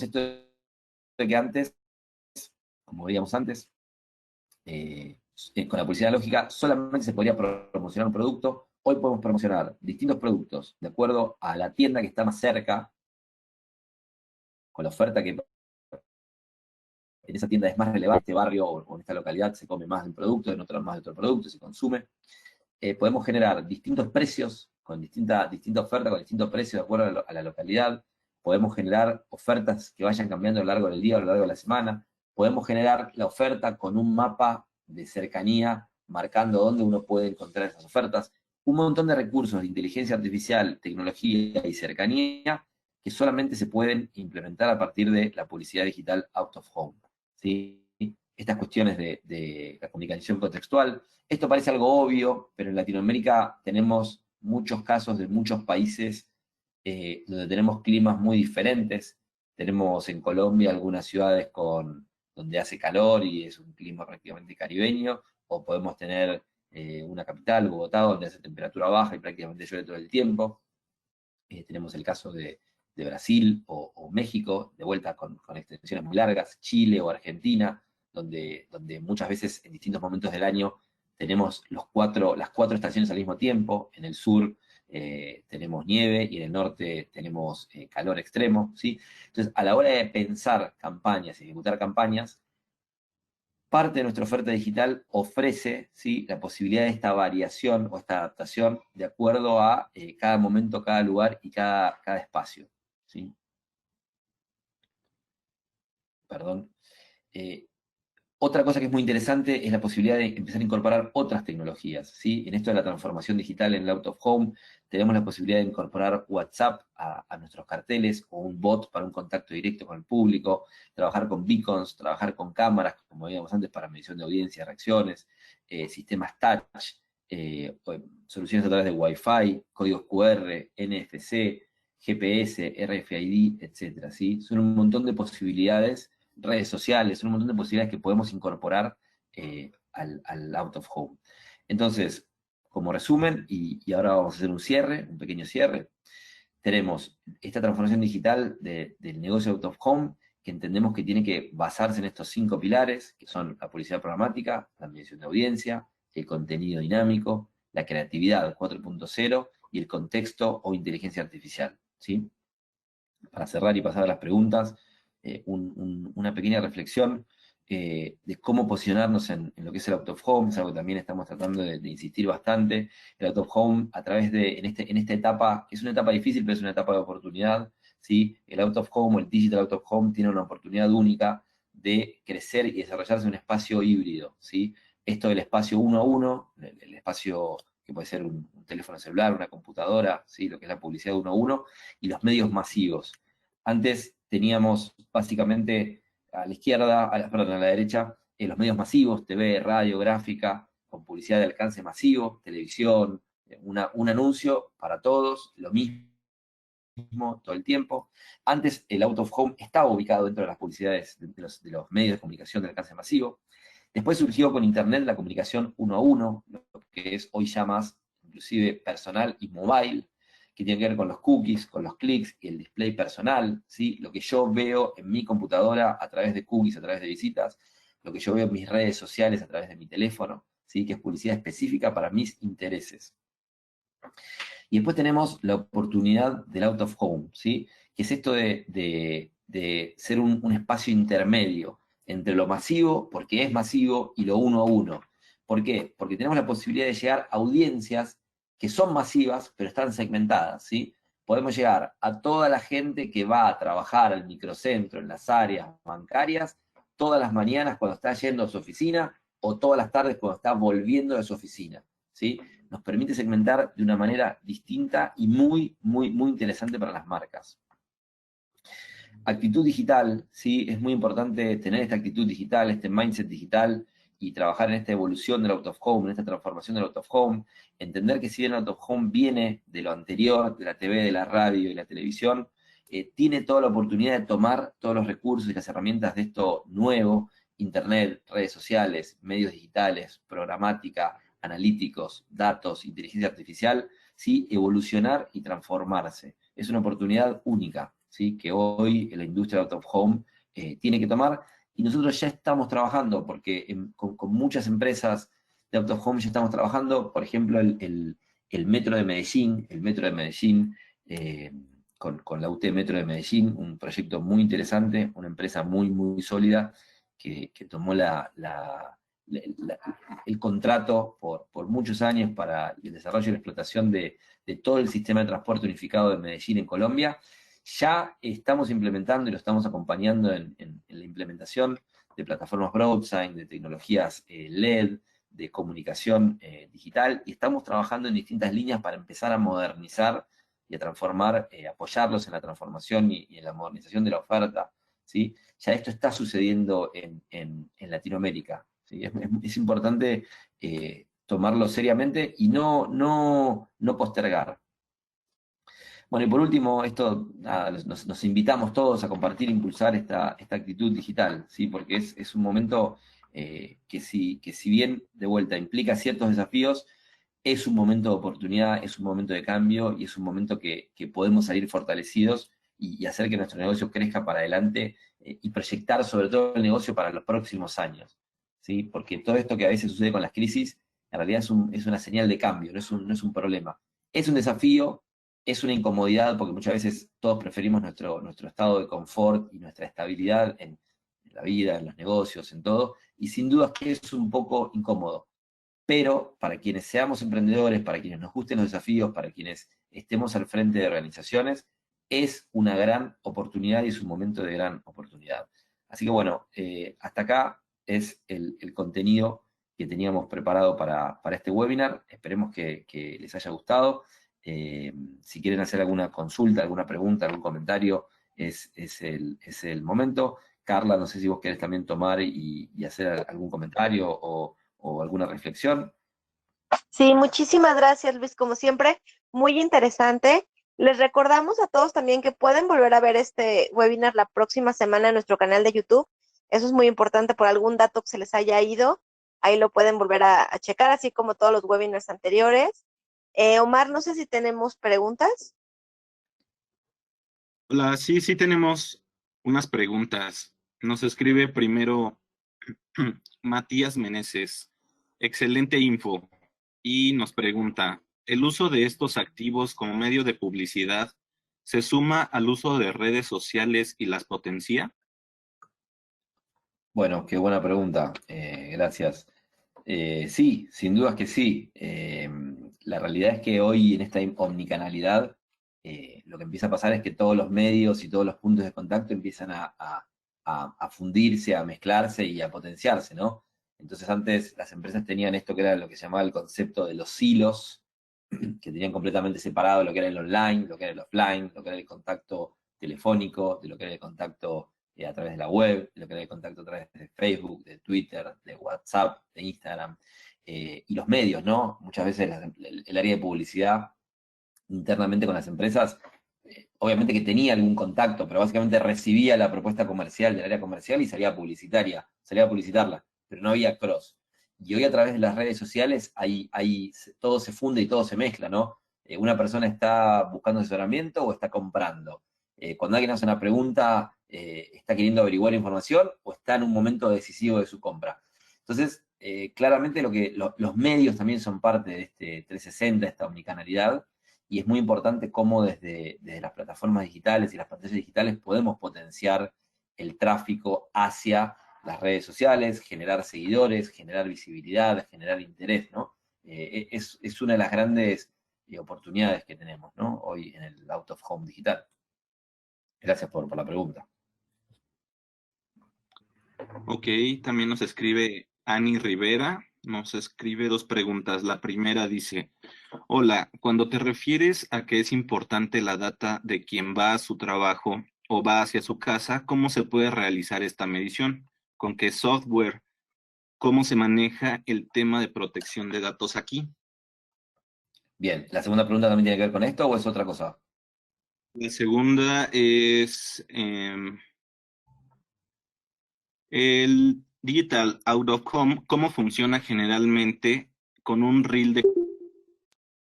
esto de que antes, como veíamos antes, con la publicidad lógica solamente se podría promocionar un producto. Hoy podemos promocionar distintos productos de acuerdo a la tienda que está más cerca, con la oferta que en esa tienda es más relevante, este barrio o en esta localidad se come más de un producto, en otro más de otro producto, se consume. Podemos generar distintos precios, con distinta oferta, con distintos precios de acuerdo a la localidad. Podemos generar ofertas que vayan cambiando a lo largo del día, a lo largo de la semana. Podemos generar la oferta con un mapa de cercanía, marcando dónde uno puede encontrar esas ofertas. Un montón de recursos de inteligencia artificial, tecnología y cercanía que solamente se pueden implementar a partir de la publicidad digital out of home. ¿Sí? Estas cuestiones de la comunicación contextual. Esto parece algo obvio, pero en Latinoamérica tenemos muchos casos de muchos países donde tenemos climas muy diferentes. Tenemos en Colombia algunas ciudades donde hace calor y es un clima prácticamente caribeño, o podemos tener una capital, Bogotá, donde hace temperatura baja y prácticamente llueve todo el tiempo. Tenemos el caso de Brasil o México, de vuelta con extensiones muy largas, Chile o Argentina, donde muchas veces en distintos momentos del año tenemos las cuatro estaciones al mismo tiempo. En el sur tenemos nieve y en el norte tenemos calor extremo, ¿sí? Entonces, a la hora de pensar campañas y ejecutar campañas, parte de nuestra oferta digital ofrece, ¿sí? La posibilidad de esta variación o esta adaptación de acuerdo a cada momento, cada lugar y cada espacio, ¿sí? Perdón. Eh, Otra cosa que es muy interesante es la posibilidad de empezar a incorporar otras tecnologías, ¿sí? En esto de la transformación digital en el out of home, tenemos la posibilidad de incorporar WhatsApp a nuestros carteles o un bot para un contacto directo con el público, trabajar con beacons, trabajar con cámaras, como veíamos antes, para medición de audiencia, reacciones, sistemas touch, soluciones a través de Wi-Fi, códigos QR, NFC, GPS, RFID, etcétera, ¿sí? Son un montón de posibilidades, redes sociales, un montón de posibilidades que podemos incorporar al out of home. Entonces, como resumen, y ahora vamos a hacer un cierre, un pequeño cierre, tenemos esta transformación digital del negocio out of home, que entendemos que tiene que basarse en estos 5 pilares, que son la publicidad programática, la medición de audiencia, el contenido dinámico, la creatividad 4.0 y el contexto o inteligencia artificial, ¿sí? Para cerrar y pasar a las preguntas, una pequeña reflexión de cómo posicionarnos en lo que es el out of home, es algo que también estamos tratando de insistir bastante. El out of home, a través en esta etapa, que es una etapa difícil, pero es una etapa de oportunidad, ¿sí? El out of home, o el digital out of home, tiene una oportunidad única de crecer y desarrollarse en un espacio híbrido, ¿sí? Esto del espacio uno a uno, el espacio que puede ser un teléfono celular, una computadora, ¿sí? Lo que es la publicidad uno a uno, y los medios masivos. Antes teníamos básicamente a la izquierda, perdón, a la derecha, los medios masivos, TV, radio, gráfica, con publicidad de alcance masivo, televisión, un anuncio para todos, lo mismo todo el tiempo. Antes el out of home estaba ubicado dentro de las publicidades de los medios de comunicación de alcance masivo. Después surgió con Internet la comunicación uno a uno, lo que es hoy ya más inclusive personal y mobile, que tiene que ver con los cookies, con los clics y el display personal, ¿sí? Lo que yo veo en mi computadora a través de cookies, a través de visitas, lo que yo veo en mis redes sociales a través de mi teléfono, ¿sí? Que es publicidad específica para mis intereses. Y después tenemos la oportunidad del out of home, ¿sí? Que es esto de ser un espacio intermedio entre lo masivo, porque es masivo, y lo uno a uno, ¿Por qué? Porque tenemos la posibilidad de llegar a audiencias que son masivas, pero están segmentadas, ¿sí? Podemos llegar a toda la gente que va a trabajar al microcentro, en las áreas bancarias, todas las mañanas cuando está yendo a su oficina, o todas las tardes cuando está volviendo de su oficina, ¿sí? Nos permite segmentar de una manera distinta y muy, muy, muy interesante para las marcas. Actitud digital, ¿sí? Es muy importante tener esta actitud digital, este mindset digital, y trabajar en esta evolución del out of home, en esta transformación del out of home, entender que si bien el out of home viene de lo anterior, de la TV, de la radio y la televisión, tiene toda la oportunidad de tomar todos los recursos y las herramientas de esto nuevo, internet, redes sociales, medios digitales, programática, analíticos, datos, inteligencia artificial, ¿sí? Evolucionar y transformarse. Es una oportunidad única, ¿sí? Que hoy la industria out of home tiene que tomar, y nosotros ya estamos trabajando, porque con muchas empresas de out of home ya estamos trabajando. Por ejemplo, el Metro de Medellín, con la UT Metro de Medellín, un proyecto muy interesante, una empresa muy, muy sólida, que tomó el contrato por muchos años para el desarrollo y la explotación de todo el sistema de transporte unificado de Medellín en Colombia. Ya estamos implementando y lo estamos acompañando en la implementación de plataformas broadsign, de tecnologías LED, de comunicación digital, y estamos trabajando en distintas líneas para empezar a modernizar y a transformar, apoyarlos en la transformación y en la modernización de la oferta, ¿sí? Ya esto está sucediendo en Latinoamérica, ¿sí? Es importante tomarlo seriamente y no postergar. Bueno, y por último, esto, nada, nos invitamos todos a compartir e impulsar esta actitud digital, ¿sí? Porque es un momento que si bien de vuelta implica ciertos desafíos, es un momento de oportunidad, es un momento de cambio, y es un momento que podemos salir fortalecidos y hacer que nuestro negocio crezca para adelante, y proyectar sobre todo el negocio para los próximos años, ¿sí? Porque todo esto que a veces sucede con las crisis, en realidad es una señal de cambio, no es un problema. Es un desafío, es una incomodidad, porque muchas veces todos preferimos nuestro estado de confort y nuestra estabilidad en la vida, en los negocios, en todo, y sin duda que es un poco incómodo. Pero para quienes seamos emprendedores, para quienes nos gusten los desafíos, para quienes estemos al frente de organizaciones, es una gran oportunidad y es un momento de gran oportunidad. Así que bueno, hasta acá es el contenido que teníamos preparado para este webinar. Esperemos que les haya gustado. Si quieren hacer alguna consulta, alguna pregunta, algún comentario, es el momento. Carla, no sé si vos querés también tomar y hacer algún comentario o alguna reflexión. Sí, muchísimas gracias, Luis, como siempre, muy interesante. Les recordamos a todos también que pueden volver a ver este webinar la próxima semana en nuestro canal de YouTube. Eso es muy importante, por algún dato que se les haya ido. Ahí lo pueden volver a checar, así como todos los webinars anteriores. Omar, no sé si tenemos preguntas. Hola, sí tenemos unas preguntas. Nos escribe primero Matías Meneses. Excelente info. Y nos pregunta, ¿el uso de estos activos como medio de publicidad se suma al uso de redes sociales y las potencia? Bueno, qué buena pregunta. Gracias. Sí, sin dudas que sí. La realidad es que hoy en esta omnicanalidad, lo que empieza a pasar es que todos los medios y todos los puntos de contacto empiezan a fundirse, a mezclarse y a potenciarse, ¿no? Entonces antes las empresas tenían esto que era lo que se llamaba el concepto de los silos, que tenían completamente separado lo que era el online, lo que era el offline, lo que era el contacto telefónico, de lo que era el contacto a través de la web, de lo que era el contacto a través de Facebook, de Twitter, de WhatsApp, de Instagram, y los medios, ¿no? Muchas veces el área de publicidad internamente con las empresas, obviamente que tenía algún contacto, pero básicamente recibía la propuesta comercial del área comercial y salía a publicitarla, pero no había cross. Y hoy a través de las redes sociales, todo se funde y todo se mezcla, ¿no? Una persona está buscando asesoramiento o está comprando. Cuando alguien hace una pregunta, está queriendo averiguar información o está en un momento decisivo de su compra. Entonces, claramente los medios también son parte de este 360, esta omnicanalidad, y es muy importante cómo desde las plataformas digitales y las pantallas digitales podemos potenciar el tráfico hacia las redes sociales, generar seguidores, generar visibilidad, generar interés, ¿no? Es una de las grandes oportunidades que tenemos, ¿no? Hoy en el Out of Home digital. Gracias por la pregunta. Ok, también nos escribe Ani Rivera, nos escribe 2 preguntas. La primera dice, hola, cuando te refieres a que es importante la data de quien va a su trabajo o va hacia su casa, ¿cómo se puede realizar esta medición? ¿Con qué software? ¿Cómo se maneja el tema de protección de datos aquí? Bien, ¿la segunda pregunta también tiene que ver con esto o es otra cosa? La segunda es el Digital Out of Home, ¿cómo funciona generalmente con un reel de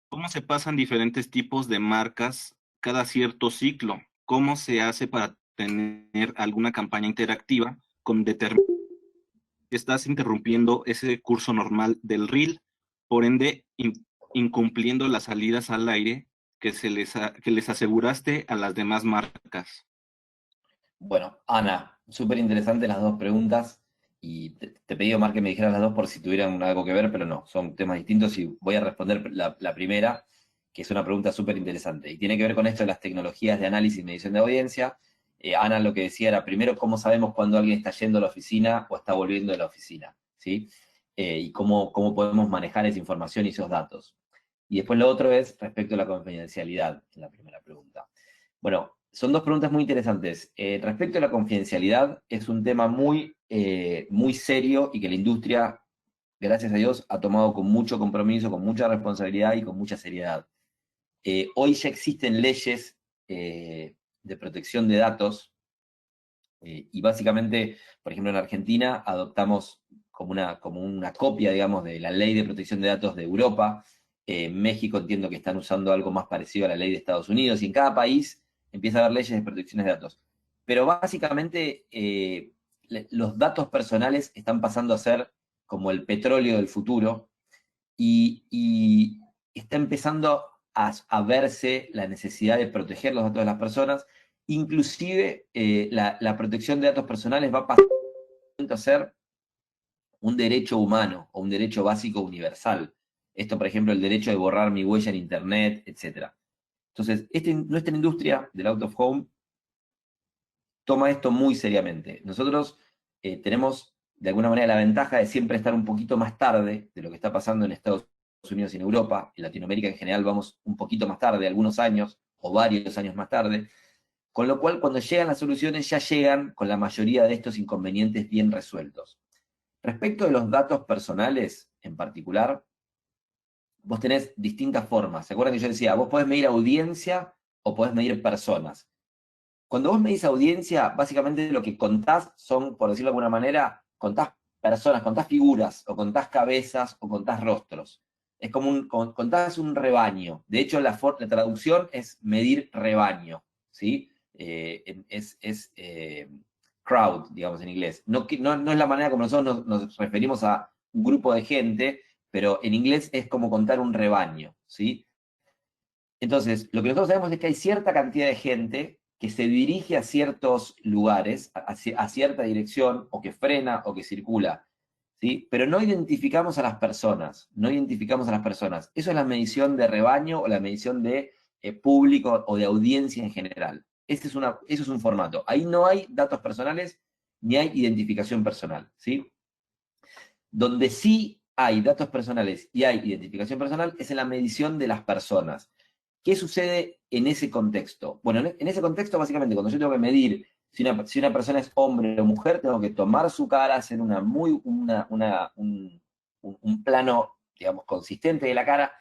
cómo se pasan diferentes tipos de marcas cada cierto ciclo? ¿Cómo se hace para tener alguna campaña interactiva con determinación? Estás interrumpiendo ese curso normal del reel, por ende, incumpliendo las salidas al aire que les aseguraste a las demás marcas. Bueno, Ana, súper interesantes las 2 preguntas y te pedí, Omar, que me dijeras las 2 por si tuvieran algo que ver, pero no, son temas distintos y voy a responder la primera, que es una pregunta súper interesante y tiene que ver con esto de las tecnologías de análisis y medición de audiencia. Ana lo que decía era, primero, cómo sabemos cuando alguien está yendo a la oficina o está volviendo de la oficina, ¿sí? Y cómo podemos manejar esa información y esos datos. Y después lo otro es respecto a la confidencialidad, en la primera pregunta. Bueno, son 2 preguntas muy interesantes. Respecto a la confidencialidad, es un tema muy serio y que la industria, gracias a Dios, ha tomado con mucho compromiso, con mucha responsabilidad y con mucha seriedad. Hoy ya existen leyes de protección de datos y básicamente, por ejemplo, en Argentina adoptamos como una copia, digamos, de la ley de protección de datos de Europa. En México entiendo que están usando algo más parecido a la ley de Estados Unidos y en cada país empieza a haber leyes de protección de datos. Pero básicamente los datos personales están pasando a ser como el petróleo del futuro y está empezando a verse la necesidad de proteger los datos de las personas. Inclusive la protección de datos personales va a pasar a ser un derecho humano o un derecho básico universal. Esto, por ejemplo, el derecho de borrar mi huella en Internet, etc. Entonces, nuestra industria del out of home toma esto muy seriamente. Nosotros tenemos, de alguna manera, la ventaja de siempre estar un poquito más tarde de lo que está pasando en Estados Unidos y en Europa. En Latinoamérica en general vamos un poquito más tarde, algunos años o varios años más tarde. Con lo cual, cuando llegan las soluciones, ya llegan con la mayoría de estos inconvenientes bien resueltos. Respecto de los datos personales, en particular, vos tenés distintas formas. ¿Se acuerdan que yo decía, vos podés medir audiencia o podés medir personas? Cuando vos medís audiencia, básicamente lo que contás son, por decirlo de alguna manera, contás personas, contás figuras, o contás cabezas, o contás rostros. Es como contás un rebaño. De hecho, la traducción es medir rebaño, ¿sí? Es crowd, digamos en inglés. No es la manera como nosotros nos referimos a un grupo de gente, pero en inglés es como contar un rebaño, ¿sí? Entonces, lo que nosotros sabemos es que hay cierta cantidad de gente que se dirige a ciertos lugares, a cierta dirección, o que frena, o que circula, ¿sí? Pero no identificamos a las personas, no identificamos a las personas. Eso es la medición de rebaño o la medición de público o de audiencia en general. Eso es un formato. Ahí no hay datos personales ni hay identificación personal, ¿sí? Donde sí hay datos personales y hay identificación personal es en la medición de las personas. ¿Qué sucede en ese contexto? Bueno, en ese contexto, básicamente, cuando yo tengo que medir si una persona es hombre o mujer, tengo que tomar su cara, hacer un plano, digamos, consistente de la cara,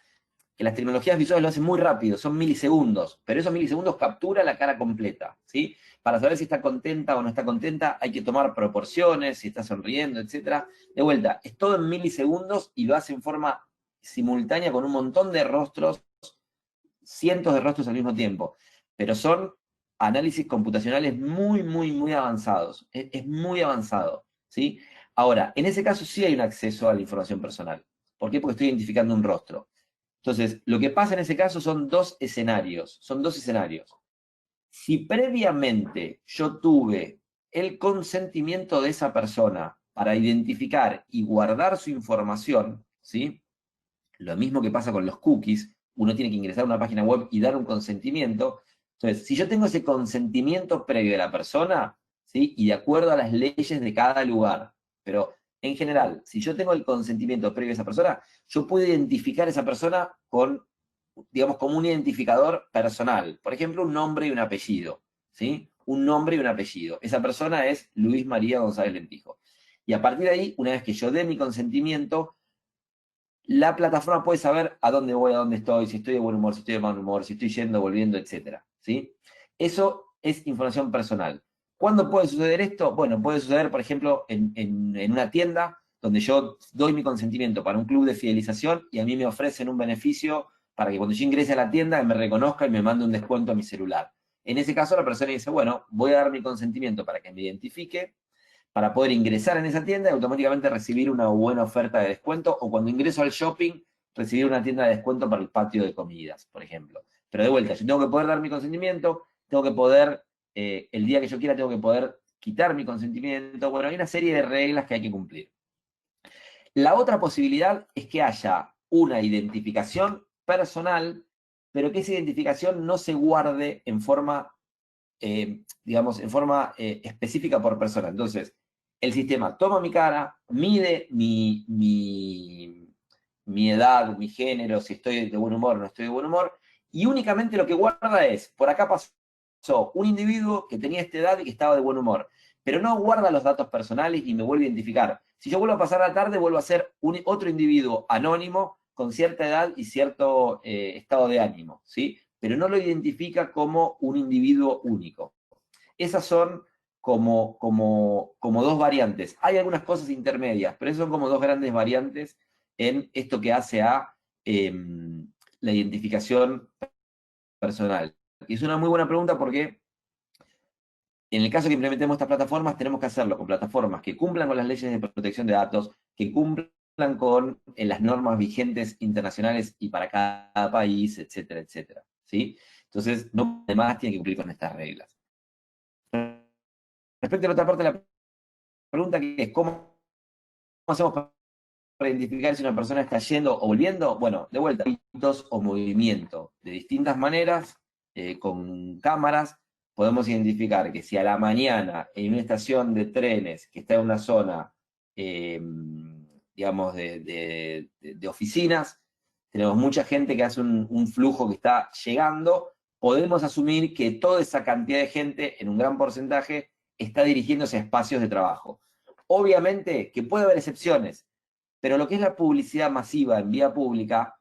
que las tecnologías visuales lo hacen muy rápido, son milisegundos, pero esos milisegundos captura la cara completa, ¿sí? Para saber si está contenta o no está contenta, hay que tomar proporciones, si está sonriendo, etc. De vuelta, es todo en milisegundos y lo hace en forma simultánea con un montón de rostros, cientos de rostros al mismo tiempo, pero son análisis computacionales muy avanzados, es muy avanzado, ¿sí? Ahora, en ese caso sí hay un acceso a la información personal. ¿Por qué? Porque estoy identificando un rostro. Entonces, lo que pasa en ese caso son dos escenarios. Si previamente yo tuve el consentimiento de esa persona para identificar y guardar su información, ¿sí? Lo mismo que pasa con los cookies, uno tiene que ingresar a una página web y dar un consentimiento. Entonces, si yo tengo ese consentimiento previo de la persona, ¿sí? Y de acuerdo a las leyes de cada lugar, pero en general, si yo tengo el consentimiento previo de esa persona, yo puedo identificar a esa persona con, digamos, como un identificador personal. Por ejemplo, un nombre y un apellido, ¿sí? Un nombre y un apellido. Esa persona es Luis María González Lentijo. Y a partir de ahí, una vez que yo dé mi consentimiento, la plataforma puede saber a dónde voy, a dónde estoy, si estoy de buen humor, si estoy de mal humor, si estoy yendo, volviendo, etc. ¿Sí? Eso es información personal. ¿Cuándo puede suceder esto? Bueno, puede suceder, por ejemplo, en una tienda donde yo doy mi consentimiento para un club de fidelización y a mí me ofrecen un beneficio para que cuando yo ingrese a la tienda me reconozca y me mande un descuento a mi celular. En ese caso la persona dice, bueno, voy a dar mi consentimiento para que me identifique, para poder ingresar en esa tienda y automáticamente recibir una buena oferta de descuento, o cuando ingreso al shopping, recibir una tienda de descuento para el patio de comidas, por ejemplo. Pero de vuelta, yo tengo que poder dar mi consentimiento, tengo que poder, el día que yo quiera, tengo que poder quitar mi consentimiento. Bueno, hay una serie de reglas que hay que cumplir. La otra posibilidad es que haya una identificación personal, pero que esa identificación no se guarde en forma, digamos, en forma específica por persona. Entonces, el sistema toma mi cara, mide mi edad, mi género, si estoy de buen humor o no estoy de buen humor, y únicamente lo que guarda es, por acá pasó un individuo que tenía esta edad y que estaba de buen humor, pero no guarda los datos personales ni me vuelve a identificar. Si yo vuelvo a pasar la tarde, vuelvo a ser otro individuo anónimo con cierta edad y cierto estado de ánimo, ¿sí? Pero no lo identifica como un individuo único. Esas son como dos variantes. Hay algunas cosas intermedias, pero esas son como dos grandes variantes en esto que hace a la identificación personal. Y es una muy buena pregunta porque en el caso que implementemos estas plataformas, tenemos que hacerlo con plataformas que cumplan con las leyes de protección de datos, que cumplan con las normas vigentes internacionales y para cada país, etcétera, etcétera. ¿Sí? Entonces, no, además tiene que cumplir con estas reglas. Respecto a la otra parte de la pregunta, que es ¿cómo hacemos para identificar si una persona está yendo o volviendo? Bueno, de vuelta, hábitos o movimiento. De distintas maneras, con cámaras, podemos identificar que si a la mañana en una estación de trenes que está en una zona, digamos, de oficinas, tenemos mucha gente que hace un flujo que está llegando, podemos asumir que toda esa cantidad de gente, en un gran porcentaje, está dirigiéndose a espacios de trabajo. Obviamente que puede haber excepciones, pero lo que es la publicidad masiva en vía pública,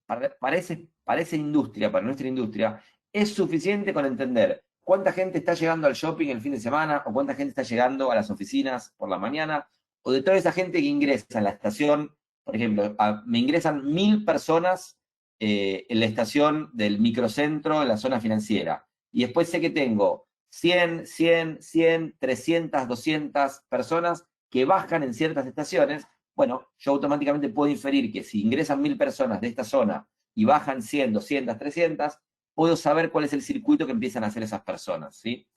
para esa industria, para nuestra industria, es suficiente con entender cuánta gente está llegando al shopping el fin de semana, o cuánta gente está llegando a las oficinas por la mañana, o de toda esa gente que ingresa en la estación. Por ejemplo, me ingresan 1000 personas en la estación del microcentro, en la zona financiera, y después sé que tengo 100, 300, 200 personas que bajan en ciertas estaciones. Bueno, yo automáticamente puedo inferir que si ingresan 1000 personas de esta zona y bajan 100, 200, 300, puedo saber cuál es el circuito que empiezan a hacer esas personas, ¿sí?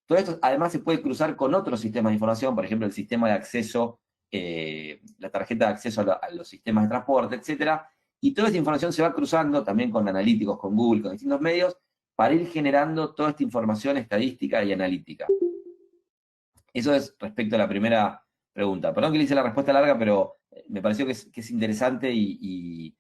Todo esto además se puede cruzar con otros sistemas de información, por ejemplo, el sistema de acceso, la tarjeta de acceso a los sistemas de transporte, etcétera, y toda esta información se va cruzando también con analíticos, con Google, con distintos medios, para ir generando toda esta información estadística y analítica. Eso es respecto a la primera pregunta. Perdón que le hice la respuesta larga, pero me pareció que es interesante y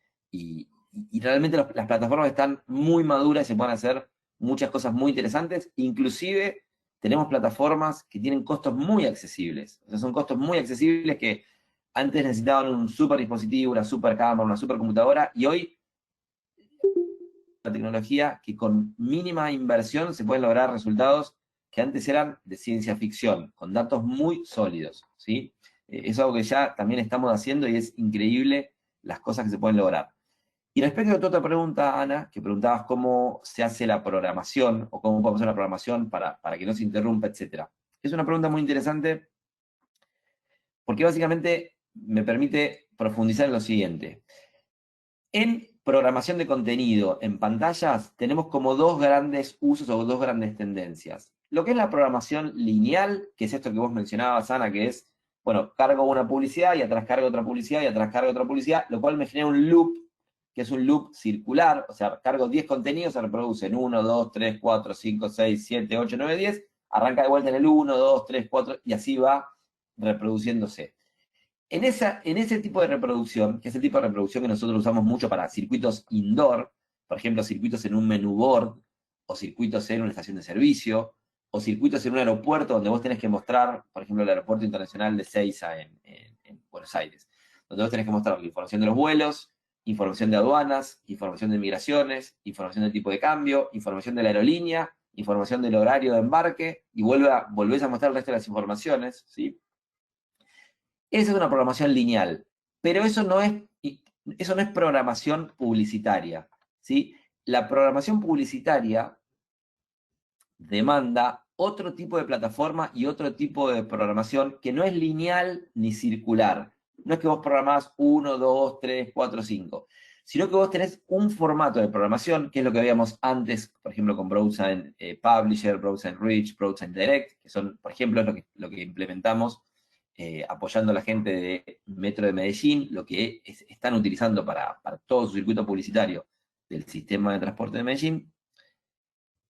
realmente las plataformas están muy maduras y se pueden hacer muchas cosas muy interesantes. Inclusive tenemos plataformas que tienen costos muy accesibles. O sea, son costos muy accesibles que antes necesitaban un super dispositivo, una super cámara, una super computadora, y hoy la tecnología que con mínima inversión se pueden lograr resultados que antes eran de ciencia ficción, con datos muy sólidos, ¿sí? Es algo que ya también estamos haciendo y es increíble las cosas que se pueden lograr. Y respecto a tu otra pregunta, Ana, que preguntabas cómo se hace la programación, o cómo podemos hacer la programación para que no se interrumpa, etc. Es una pregunta muy interesante, porque básicamente me permite profundizar en lo siguiente. En programación de contenido en pantallas tenemos como dos grandes usos o dos grandes tendencias. lo que es la programación lineal, que es esto que vos mencionabas, Ana, que es, bueno, cargo una publicidad y atrás cargo otra publicidad y atrás cargo otra publicidad, lo cual me genera un loop, que es un loop circular, o sea, cargo 10 contenidos, se reproducen 1, 2, 3, 4, 5, 6, 7, 8, 9, 10, arranca de vuelta en el 1, 2, 3, 4, y así va reproduciéndose. En ese tipo de reproducción, que es el tipo de reproducción que nosotros usamos mucho para circuitos indoor, por ejemplo, circuitos en un menú board, o circuitos en una estación de servicio, o circuitos en un aeropuerto donde vos tenés que mostrar, por ejemplo, el aeropuerto internacional de Ezeiza en Buenos Aires, donde vos tenés que mostrar la información de los vuelos, información de aduanas, información de migraciones, información del tipo de cambio, información de la aerolínea, información del horario de embarque, y volvés a mostrar el resto de las informaciones, ¿sí? Esa es una programación lineal, pero eso no es programación publicitaria, ¿sí? La programación publicitaria demanda otro tipo de plataforma y otro tipo de programación que no es lineal ni circular. No es que vos programás 1, 2, 3, 4, 5, sino que vos tenés un formato de programación, que es lo que veíamos antes, por ejemplo, con BrowserZine Publisher, BrowserZine Reach, BrowserZine Direct, que son, por ejemplo, lo que implementamos apoyando a la gente de Metro de Medellín, lo que están utilizando para todo su circuito publicitario del sistema de transporte de Medellín,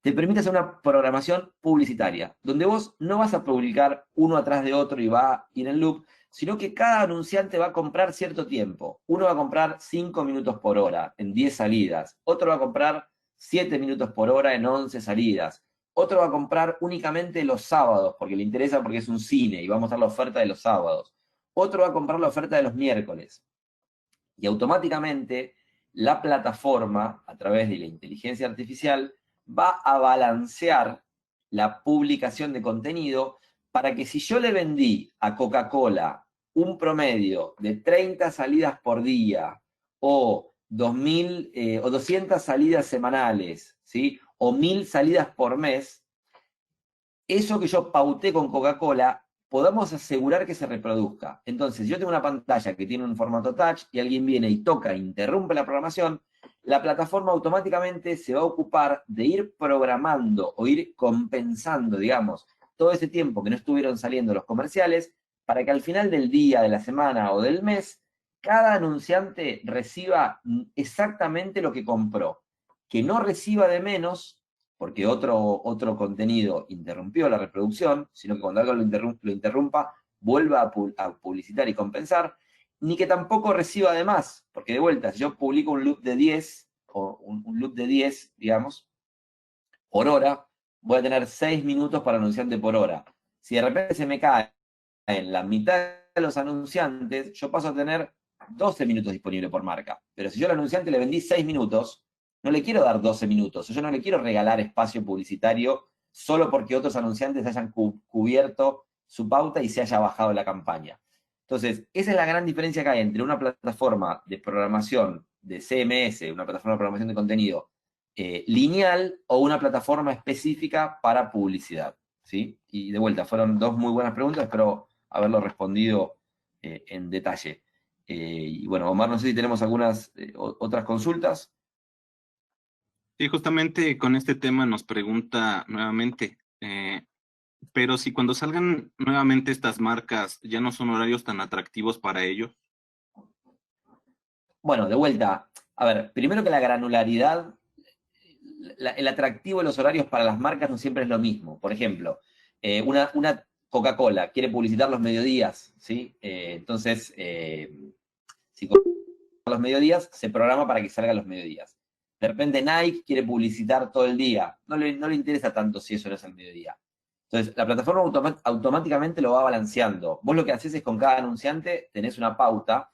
te permite hacer una programación publicitaria, donde vos no vas a publicar uno atrás de otro y va a ir en loop, sino que cada anunciante va a comprar cierto tiempo. Uno va a comprar 5 minutos por hora en 10 salidas, otro va a comprar 7 minutos por hora en 11 salidas, otro va a comprar únicamente los sábados, porque le interesa porque es un cine y va a mostrar la oferta de los sábados. Otro va a comprar la oferta de los miércoles. Y automáticamente la plataforma, a través de la inteligencia artificial, va a balancear la publicación de contenido para que si yo le vendí a Coca-Cola un promedio de 30 salidas por día o 2000 o 200 salidas semanales, ¿sí? O 1000 salidas por mes, eso que yo pauté con Coca-Cola, podamos asegurar que se reproduzca. Entonces, yo tengo una pantalla que tiene un formato touch y alguien viene y toca, interrumpe la programación, la plataforma automáticamente se va a ocupar de ir programando o ir compensando, digamos, todo ese tiempo que no estuvieron saliendo los comerciales, para que al final del día, de la semana o del mes, cada anunciante reciba exactamente lo que compró. Que no reciba de menos, porque otro contenido interrumpió la reproducción, sino que cuando algo lo interrumpa, vuelva a publicitar y compensar, ni que tampoco reciba de más, porque de vuelta, si yo publico un loop de 10, o un loop de 10, digamos, por hora, voy a tener 6 minutos para anunciante por hora. Si de repente se me cae en la mitad de los anunciantes, yo paso a tener 12 minutos disponibles por marca. Pero si yo al anunciante le vendí 6 minutos, no le quiero dar 12 minutos. Yo no le quiero regalar espacio publicitario solo porque otros anunciantes hayan cubierto su pauta y se haya bajado la campaña. Entonces, esa es la gran diferencia que hay entre una plataforma de programación de CMS, una plataforma de programación de contenido lineal, o una plataforma específica para publicidad, ¿sí? Y de vuelta, fueron dos muy buenas preguntas, espero haberlo respondido en detalle. Y bueno, Omar, no sé si tenemos algunas otras consultas. Sí, justamente con este tema nos pregunta nuevamente, pero si cuando salgan nuevamente estas marcas ya no son horarios tan atractivos para ellos. Bueno, de vuelta, a ver, primero que la granularidad, el atractivo de los horarios para las marcas no siempre es lo mismo. Por ejemplo, una Coca-Cola quiere publicitar los mediodías, ¿sí? Entonces, si a los mediodías, se programa para que salga a los mediodías. De repente Nike quiere publicitar todo el día. No le interesa tanto si eso no es al mediodía. Entonces, la plataforma automáticamente lo va balanceando. Vos lo que haces es con cada anunciante, tenés una pauta.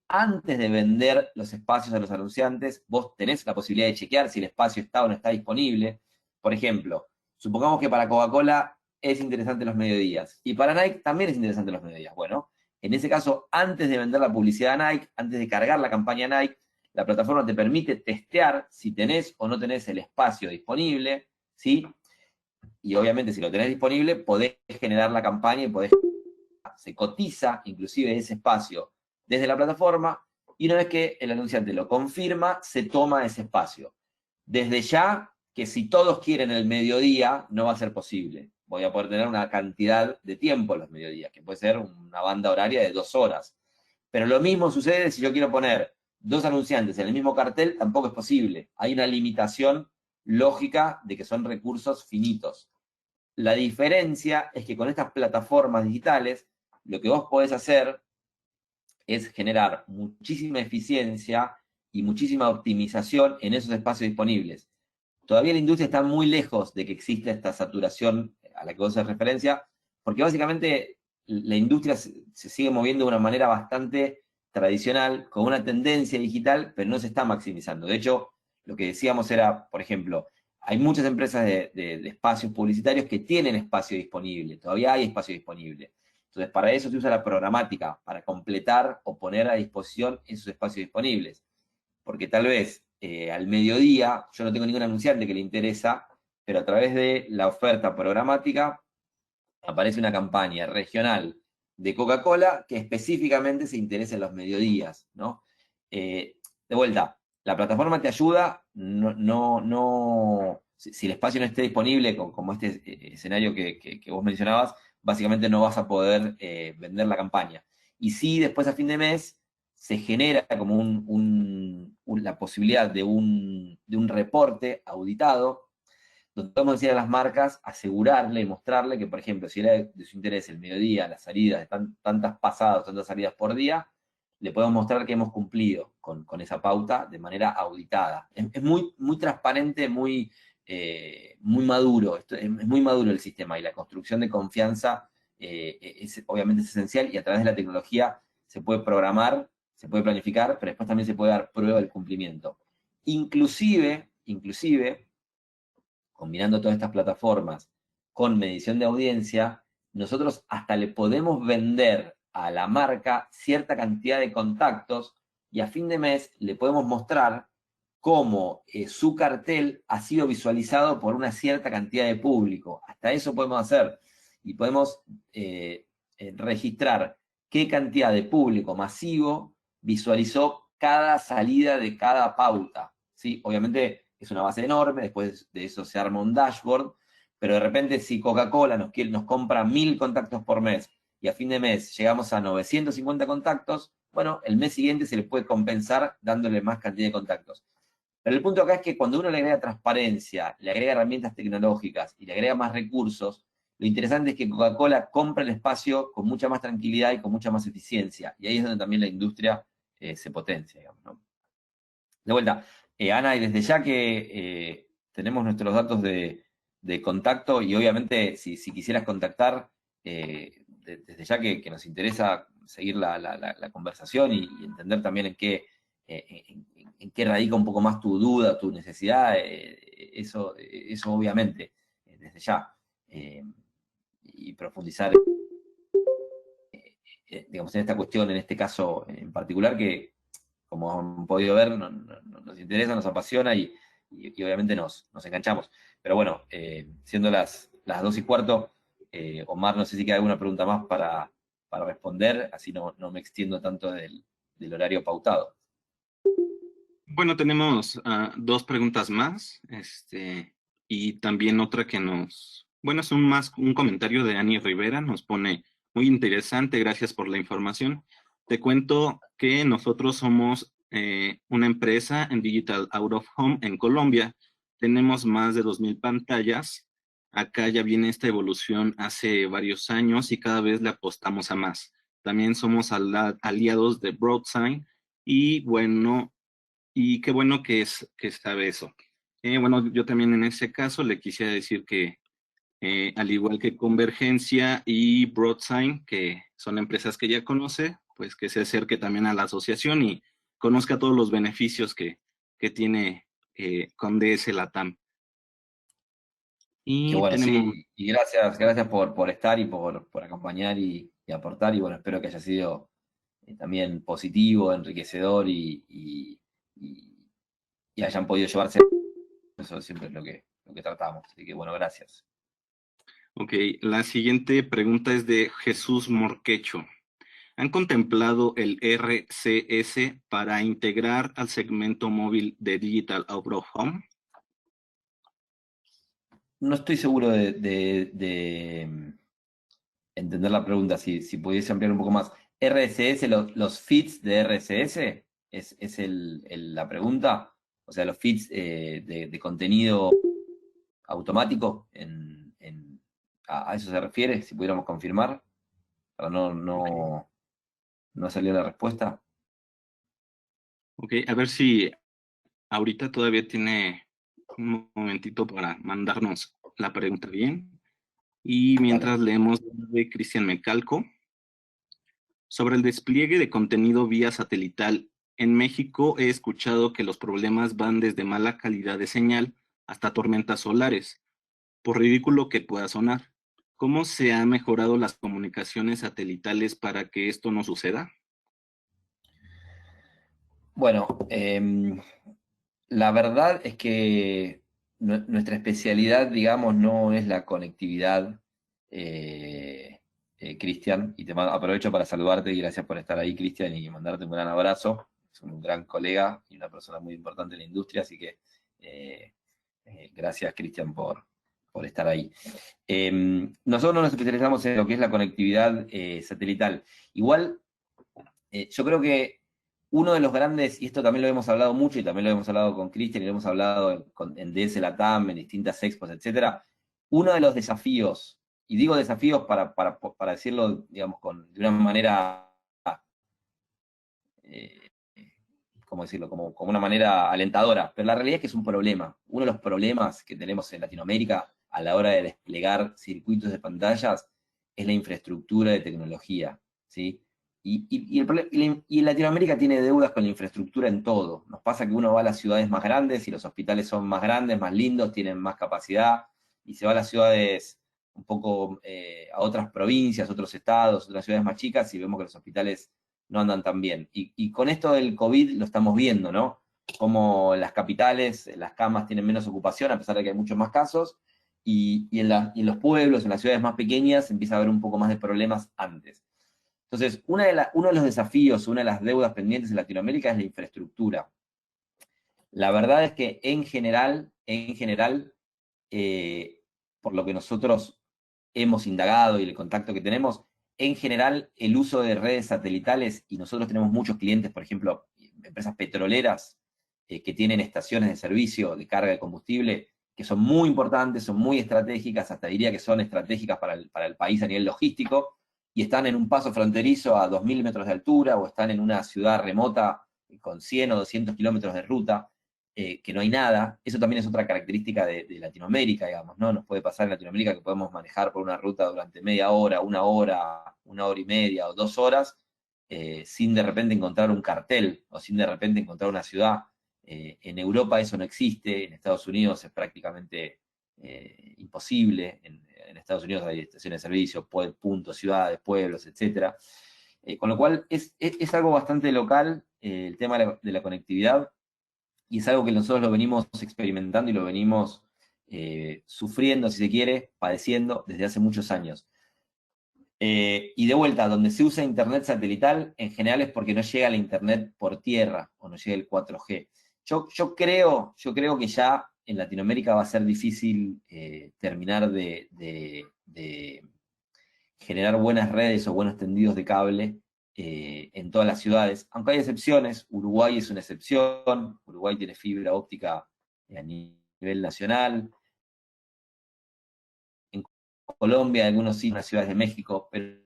Antes de vender los espacios a los anunciantes, vos tenés la posibilidad de chequear si el espacio está o no está disponible. Por ejemplo, supongamos que para Coca-Cola es interesante los mediodías, y para Nike también es interesante los mediodías. Bueno, en ese caso, antes de vender la publicidad a Nike, antes de cargar la campaña a Nike, la plataforma te permite testear si tenés o no tenés el espacio disponible, ¿sí? Y obviamente si lo tenés disponible, podés generar la campaña y se cotiza inclusive ese espacio desde la plataforma, y una vez que el anunciante lo confirma, se toma ese espacio. Desde ya, que si todos quieren el mediodía, no va a ser posible. voy a poder tener una cantidad de tiempo en los mediodías, que puede ser una banda horaria de 2 horas. Pero lo mismo sucede si yo quiero poner 2 anunciantes en el mismo cartel, tampoco es posible. Hay una limitación lógica de que son recursos finitos. La diferencia es que con estas plataformas digitales, lo que vos podés hacer es generar muchísima eficiencia y muchísima optimización en esos espacios disponibles. Todavía la industria está muy lejos de que exista esta saturación a la que vos haces referencia, porque básicamente la industria se sigue moviendo de una manera bastante tradicional, con una tendencia digital, pero no se está maximizando. De hecho, lo que decíamos era, por ejemplo, hay muchas empresas de espacios publicitarios que tienen espacio disponible, todavía hay espacio disponible. Entonces, para eso se usa la programática, para completar o poner a disposición esos espacios disponibles. Porque tal vez al mediodía yo no tengo ningún anunciante que le interesa, pero a través de la oferta programática aparece una campaña regional de Coca-Cola que específicamente se interesa en los mediodías, ¿no? De vuelta, la plataforma te ayuda, si el espacio no esté disponible, como este escenario que vos mencionabas, básicamente no vas a poder vender la campaña. Y sí, después a fin de mes se genera como la posibilidad de un reporte auditado, donde podemos decir a las marcas, asegurarle y mostrarle que, por ejemplo, si era de su interés el mediodía, las salidas de tantas pasadas, tantas salidas por día, le podemos mostrar que hemos cumplido con esa pauta de manera auditada. Es muy, muy transparente, muy maduro. Es muy maduro el sistema y la construcción de confianza obviamente es esencial, y a través de la tecnología se puede programar, se puede planificar, pero después también se puede dar prueba del cumplimiento. Inclusive, combinando todas estas plataformas con medición de audiencia, nosotros hasta le podemos vender a la marca cierta cantidad de contactos y a fin de mes le podemos mostrar cómo su cartel ha sido visualizado por una cierta cantidad de público. Hasta eso podemos hacer y podemos registrar qué cantidad de público masivo visualizó cada salida de cada pauta, ¿sí? Obviamente es una base enorme, después de eso se arma un dashboard, pero de repente si Coca-Cola nos compra 1000 contactos por mes y a fin de mes llegamos a 950 contactos, bueno, el mes siguiente se le puede compensar dándole más cantidad de contactos. Pero el punto acá es que cuando uno le agrega transparencia, le agrega herramientas tecnológicas y le agrega más recursos, lo interesante es que Coca-Cola compra el espacio con mucha más tranquilidad y con mucha más eficiencia. Y ahí es donde también la industria se potencia, digamos, ¿no? De vuelta, Ana, y desde ya que tenemos nuestros datos de contacto, y obviamente si quisieras contactar, desde ya que nos interesa seguir la conversación y entender también en qué radica un poco más tu duda, tu necesidad, eso obviamente, desde ya, y profundizar, digamos, en esta cuestión, en este caso en particular, que como han podido ver, nos interesa, nos apasiona y obviamente nos enganchamos. Pero bueno, siendo las 2:15, Omar, no sé si queda alguna pregunta más para responder, así no me extiendo tanto del horario pautado. Bueno, tenemos 2 preguntas más, y también otra que bueno, es un comentario de Ani Rivera, nos pone, muy interesante, gracias por la información. Te cuento que nosotros somos una empresa en Digital Out of Home en Colombia, tenemos más de 2000 pantallas, acá ya viene esta evolución hace varios años y cada vez le apostamos a más. También somos aliados de Broadsign y bueno, y qué bueno que sabe eso. Bueno, yo también en ese caso le quisiera decir que al igual que Convergencia y Broadsign, que son empresas que ya conoce, pues que se acerque también a la asociación y conozca todos los beneficios que tiene con DS Latam. Qué Y bueno, tenemos... sí, y gracias por estar y por acompañar y aportar, y bueno, espero que haya sido también positivo, enriquecedor y hayan podido llevarse. Eso siempre es lo que tratamos. Así que bueno, gracias. Ok, la siguiente pregunta es de Jesús Morquecho. ¿Han contemplado el RCS para integrar al segmento móvil de Digital Out of Home? no estoy seguro de entender la pregunta, si pudiese ampliar un poco más. ¿RSS, los feeds de RSS? ¿Es la pregunta? O sea, los feeds de contenido automático, ¿a eso se refiere? Si pudiéramos confirmar, para no salir la respuesta. Ok, a ver si ahorita todavía tiene un momentito para mandarnos la pregunta bien. Y mientras Dale. leemos de Cristian Mecalco. Sobre el despliegue de contenido vía satelital, en México he escuchado que los problemas van desde mala calidad de señal hasta tormentas solares, por ridículo que pueda sonar. ¿Cómo se han mejorado las comunicaciones satelitales para que esto no suceda? Bueno, la verdad es que nuestra especialidad, digamos, no es la conectividad, Cristian, y aprovecho para saludarte y gracias por estar ahí, Cristian, y mandarte un gran abrazo. Es un gran colega y una persona muy importante en la industria, así que gracias, Cristian, por estar ahí. Nosotros no nos especializamos en lo que es la conectividad satelital. Igual, yo creo que uno de los grandes, y esto también lo hemos hablado mucho, y también lo hemos hablado con Cristian, y lo hemos hablado en DS Latam, en distintas expos, etcétera, uno de los desafíos, y digo desafíos para decirlo, digamos, de una manera, eh, ¿cómo decirlo? Como una manera alentadora, pero la realidad es que es un problema. Uno de los problemas que tenemos en Latinoamérica a la hora de desplegar circuitos de pantallas es la infraestructura de tecnología, ¿sí? Y Latinoamérica tiene deudas con la infraestructura en todo. Nos pasa que uno va a las ciudades más grandes y los hospitales son más grandes, más lindos, tienen más capacidad, y se va a las ciudades un poco a otras provincias, otros estados, otras ciudades más chicas, y vemos que los hospitales no andan tan bien. Y con esto del COVID lo estamos viendo, ¿no? Como las capitales, las camas tienen menos ocupación, a pesar de que hay muchos más casos, y en los pueblos, en las ciudades más pequeñas, empieza a haber un poco más de problemas antes. Entonces, uno de los desafíos, una de las deudas pendientes en Latinoamérica es la infraestructura. La verdad es que en general, por lo que nosotros hemos indagado y el contacto que tenemos, en general el uso de redes satelitales, y nosotros tenemos muchos clientes, por ejemplo, empresas petroleras que tienen estaciones de servicio de carga de combustible, que son muy importantes, son muy estratégicas, hasta diría que son estratégicas para el país a nivel logístico, y están en un paso fronterizo a 2.000 metros de altura, o están en una ciudad remota con 100 o 200 kilómetros de ruta, que no hay nada. Eso también es otra característica de Latinoamérica, digamos, ¿no? Nos puede pasar en Latinoamérica que podemos manejar por una ruta durante media hora, una hora y media o 2 horas, sin de repente encontrar un cartel o sin de repente encontrar una ciudad. En Europa eso no existe, en Estados Unidos es prácticamente imposible. En Estados Unidos hay estaciones de servicio, puntos, ciudades, pueblos, etc. Con lo cual es algo bastante local el tema de la conectividad, y es algo que nosotros lo venimos experimentando y lo venimos sufriendo, si se quiere, padeciendo desde hace muchos años. Y de vuelta, donde se usa internet satelital, en general es porque no llega la internet por tierra o no llega el 4G. Yo creo que ya en Latinoamérica va a ser difícil terminar de generar buenas redes o buenos tendidos de cable en todas las ciudades, aunque hay excepciones. Uruguay es una excepción. Uruguay tiene fibra óptica a nivel nacional. En Colombia, algunos sí, en las ciudades de México, pero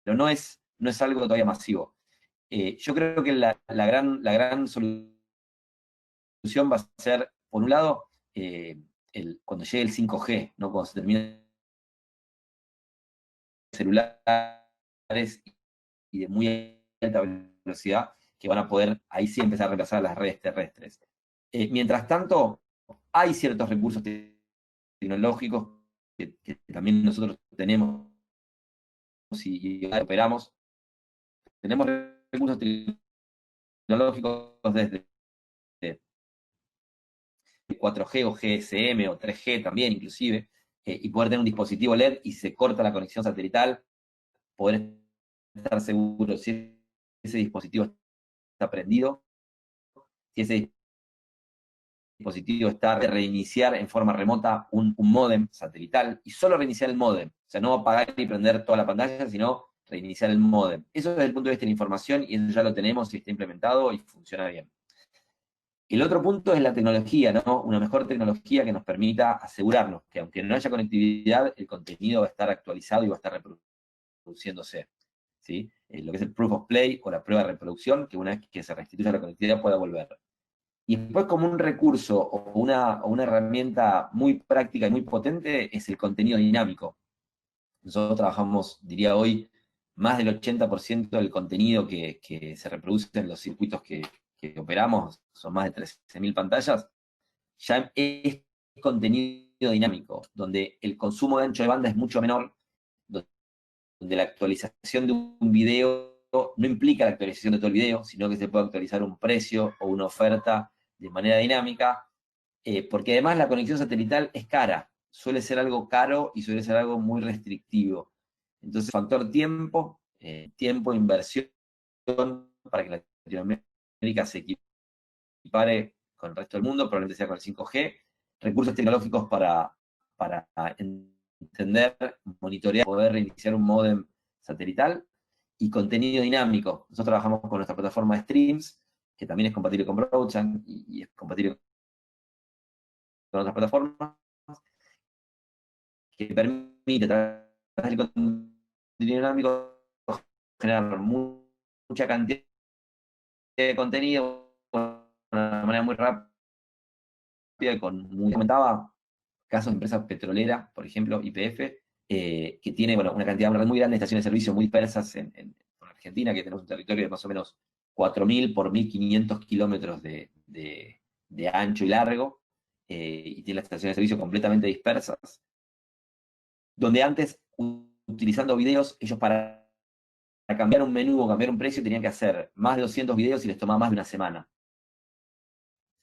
no es algo todavía masivo. Yo creo que la gran solución va a ser, por un lado, cuando llegue el 5G, ¿no? Cuando se termine celulares y de muy alta velocidad, que van a poder ahí sí empezar a reemplazar las redes terrestres. Mientras tanto, hay ciertos recursos tecnológicos que también nosotros tenemos y operamos. Tenemos recursos tecnológicos desde 4G o GSM o 3G también inclusive, y poder tener un dispositivo LED y se corta la conexión satelital, poder estar seguro si ese dispositivo está prendido, si ese dispositivo está de reiniciar en forma remota un módem satelital, y solo reiniciar el módem, o sea, no apagar y prender toda la pantalla, sino reiniciar el módem. Eso desde el punto de vista de la información, y eso ya lo tenemos y está implementado y funciona bien. El otro punto es la tecnología, ¿no? Una mejor tecnología que nos permita asegurarnos que aunque no haya conectividad, el contenido va a estar actualizado y va a estar reproduciéndose, ¿sí? Lo que es el proof of play o la prueba de reproducción, que una vez que se restituya la conectividad pueda volver. Y después, como un recurso o una herramienta muy práctica y muy potente, es el contenido dinámico. Nosotros trabajamos, diría hoy, más del 80% del contenido que se reproduce en los circuitos que operamos, son más de 13.000 pantallas, ya es contenido dinámico, donde el consumo de ancho de banda es mucho menor, donde la actualización de un video no implica la actualización de todo el video, sino que se puede actualizar un precio o una oferta de manera dinámica, porque además la conexión satelital es cara, suele ser algo caro y suele ser algo muy restrictivo. Entonces, factor tiempo, inversión, para que Latinoamérica se equipare con el resto del mundo, probablemente sea con el 5G, recursos tecnológicos para entender, monitorear, poder reiniciar un módem satelital, y contenido dinámico. Nosotros trabajamos con nuestra plataforma de streams, que también es compatible con Broadcast y es compatible con otras plataformas, que permite, a través del contenido dinámico, generar mucha cantidad de contenido de una manera muy rápida, muy comentaba, casos de empresas petroleras, por ejemplo, YPF, que tiene una cantidad, una red muy grande de estaciones de servicio muy dispersas en Argentina, que tenemos un territorio de más o menos 4.000 por 1.500 kilómetros de ancho y largo, y tiene las estaciones de servicio completamente dispersas, donde antes, utilizando videos, ellos para cambiar un menú o cambiar un precio tenían que hacer más de 200 videos y les tomaba más de una semana,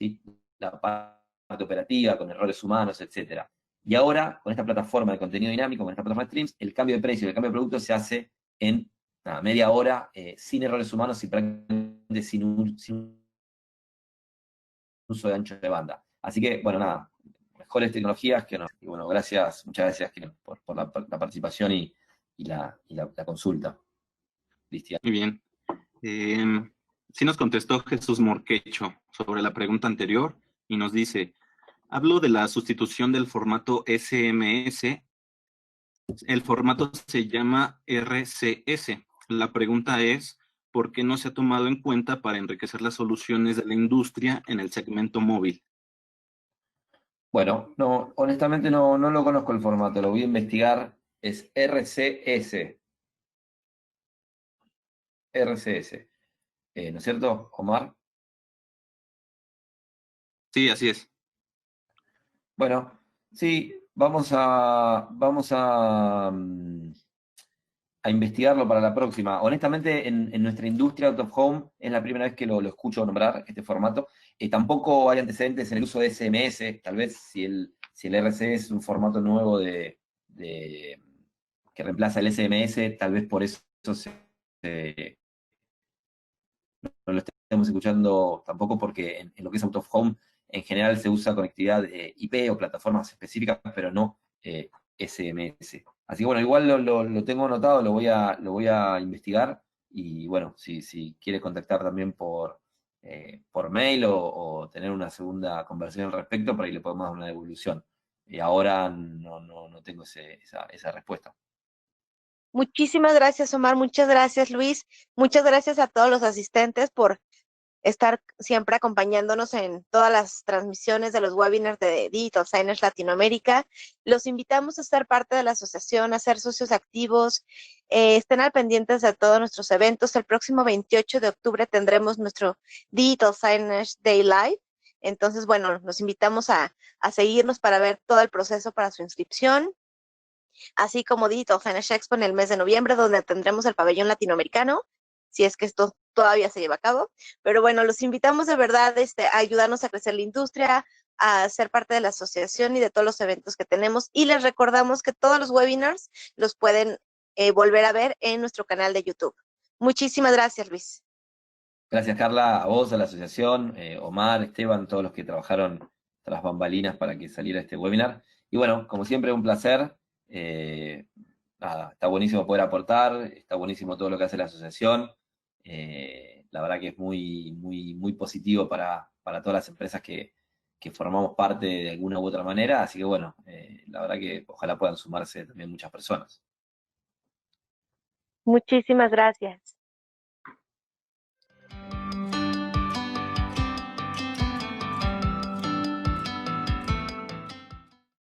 ¿sí? La parte operativa, con errores humanos, etc. Y ahora, con esta plataforma de contenido dinámico, con esta plataforma de streams, el cambio de precio y el cambio de producto se hace en media hora, sin errores humanos y prácticamente sin uso de ancho de banda. Así que, bueno, nada, mejores tecnologías que no. Y bueno, gracias, muchas gracias por la participación y la consulta, Cristian. Muy bien. Sí nos contestó Jesús Morquecho sobre la pregunta anterior y nos dice, hablo de la sustitución del formato SMS. El formato se llama RCS. La pregunta es, ¿por qué no se ha tomado en cuenta para enriquecer las soluciones de la industria en el segmento móvil? Bueno, no, honestamente no lo conozco el formato, lo voy a investigar. Es RCS. RCS. ¿No es cierto, Omar? Sí, así es. Bueno, sí, vamos a investigarlo para la próxima. Honestamente, en nuestra industria out of home es la primera vez que lo escucho nombrar, este formato. Tampoco hay antecedentes en el uso de SMS, tal vez si el RC es un formato nuevo que reemplaza el SMS, tal vez por eso no lo estemos escuchando tampoco, porque en lo que es out of home en general se usa conectividad IP o plataformas específicas, pero no SMS. Así que bueno, igual lo tengo anotado, lo voy a investigar, y bueno, si quieres contactar también por mail o tener una segunda conversación al respecto, por ahí le podemos dar una devolución. Ahora no tengo esa respuesta. Muchísimas gracias, Omar. Muchas gracias, Luis. Muchas gracias a todos los asistentes por estar siempre acompañándonos en todas las transmisiones de los webinars de Digital Signage Latinoamérica. Los invitamos a ser parte de la asociación, a ser socios activos. Estén al pendientes de todos nuestros eventos. El próximo 28 de octubre tendremos nuestro Digital Signage Day Live. Entonces, bueno, los invitamos a seguirnos para ver todo el proceso para su inscripción, así como Digital Signage Expo en el mes de noviembre, donde tendremos el pabellón latinoamericano, si es que esto todavía se lleva a cabo. Pero bueno, los invitamos de verdad a ayudarnos a crecer la industria, a ser parte de la asociación y de todos los eventos que tenemos. Y les recordamos que todos los webinars los pueden volver a ver en nuestro canal de YouTube. Muchísimas gracias, Luis. Gracias, Carla, a vos, a la asociación, Omar, Esteban, todos los que trabajaron tras bambalinas para que saliera este webinar. Y bueno, como siempre, un placer. Nada, está buenísimo poder aportar, está buenísimo todo lo que hace la asociación. La verdad que es muy positivo para todas las empresas que formamos parte de alguna u otra manera. Así que bueno, la verdad que ojalá puedan sumarse también muchas personas. Muchísimas gracias.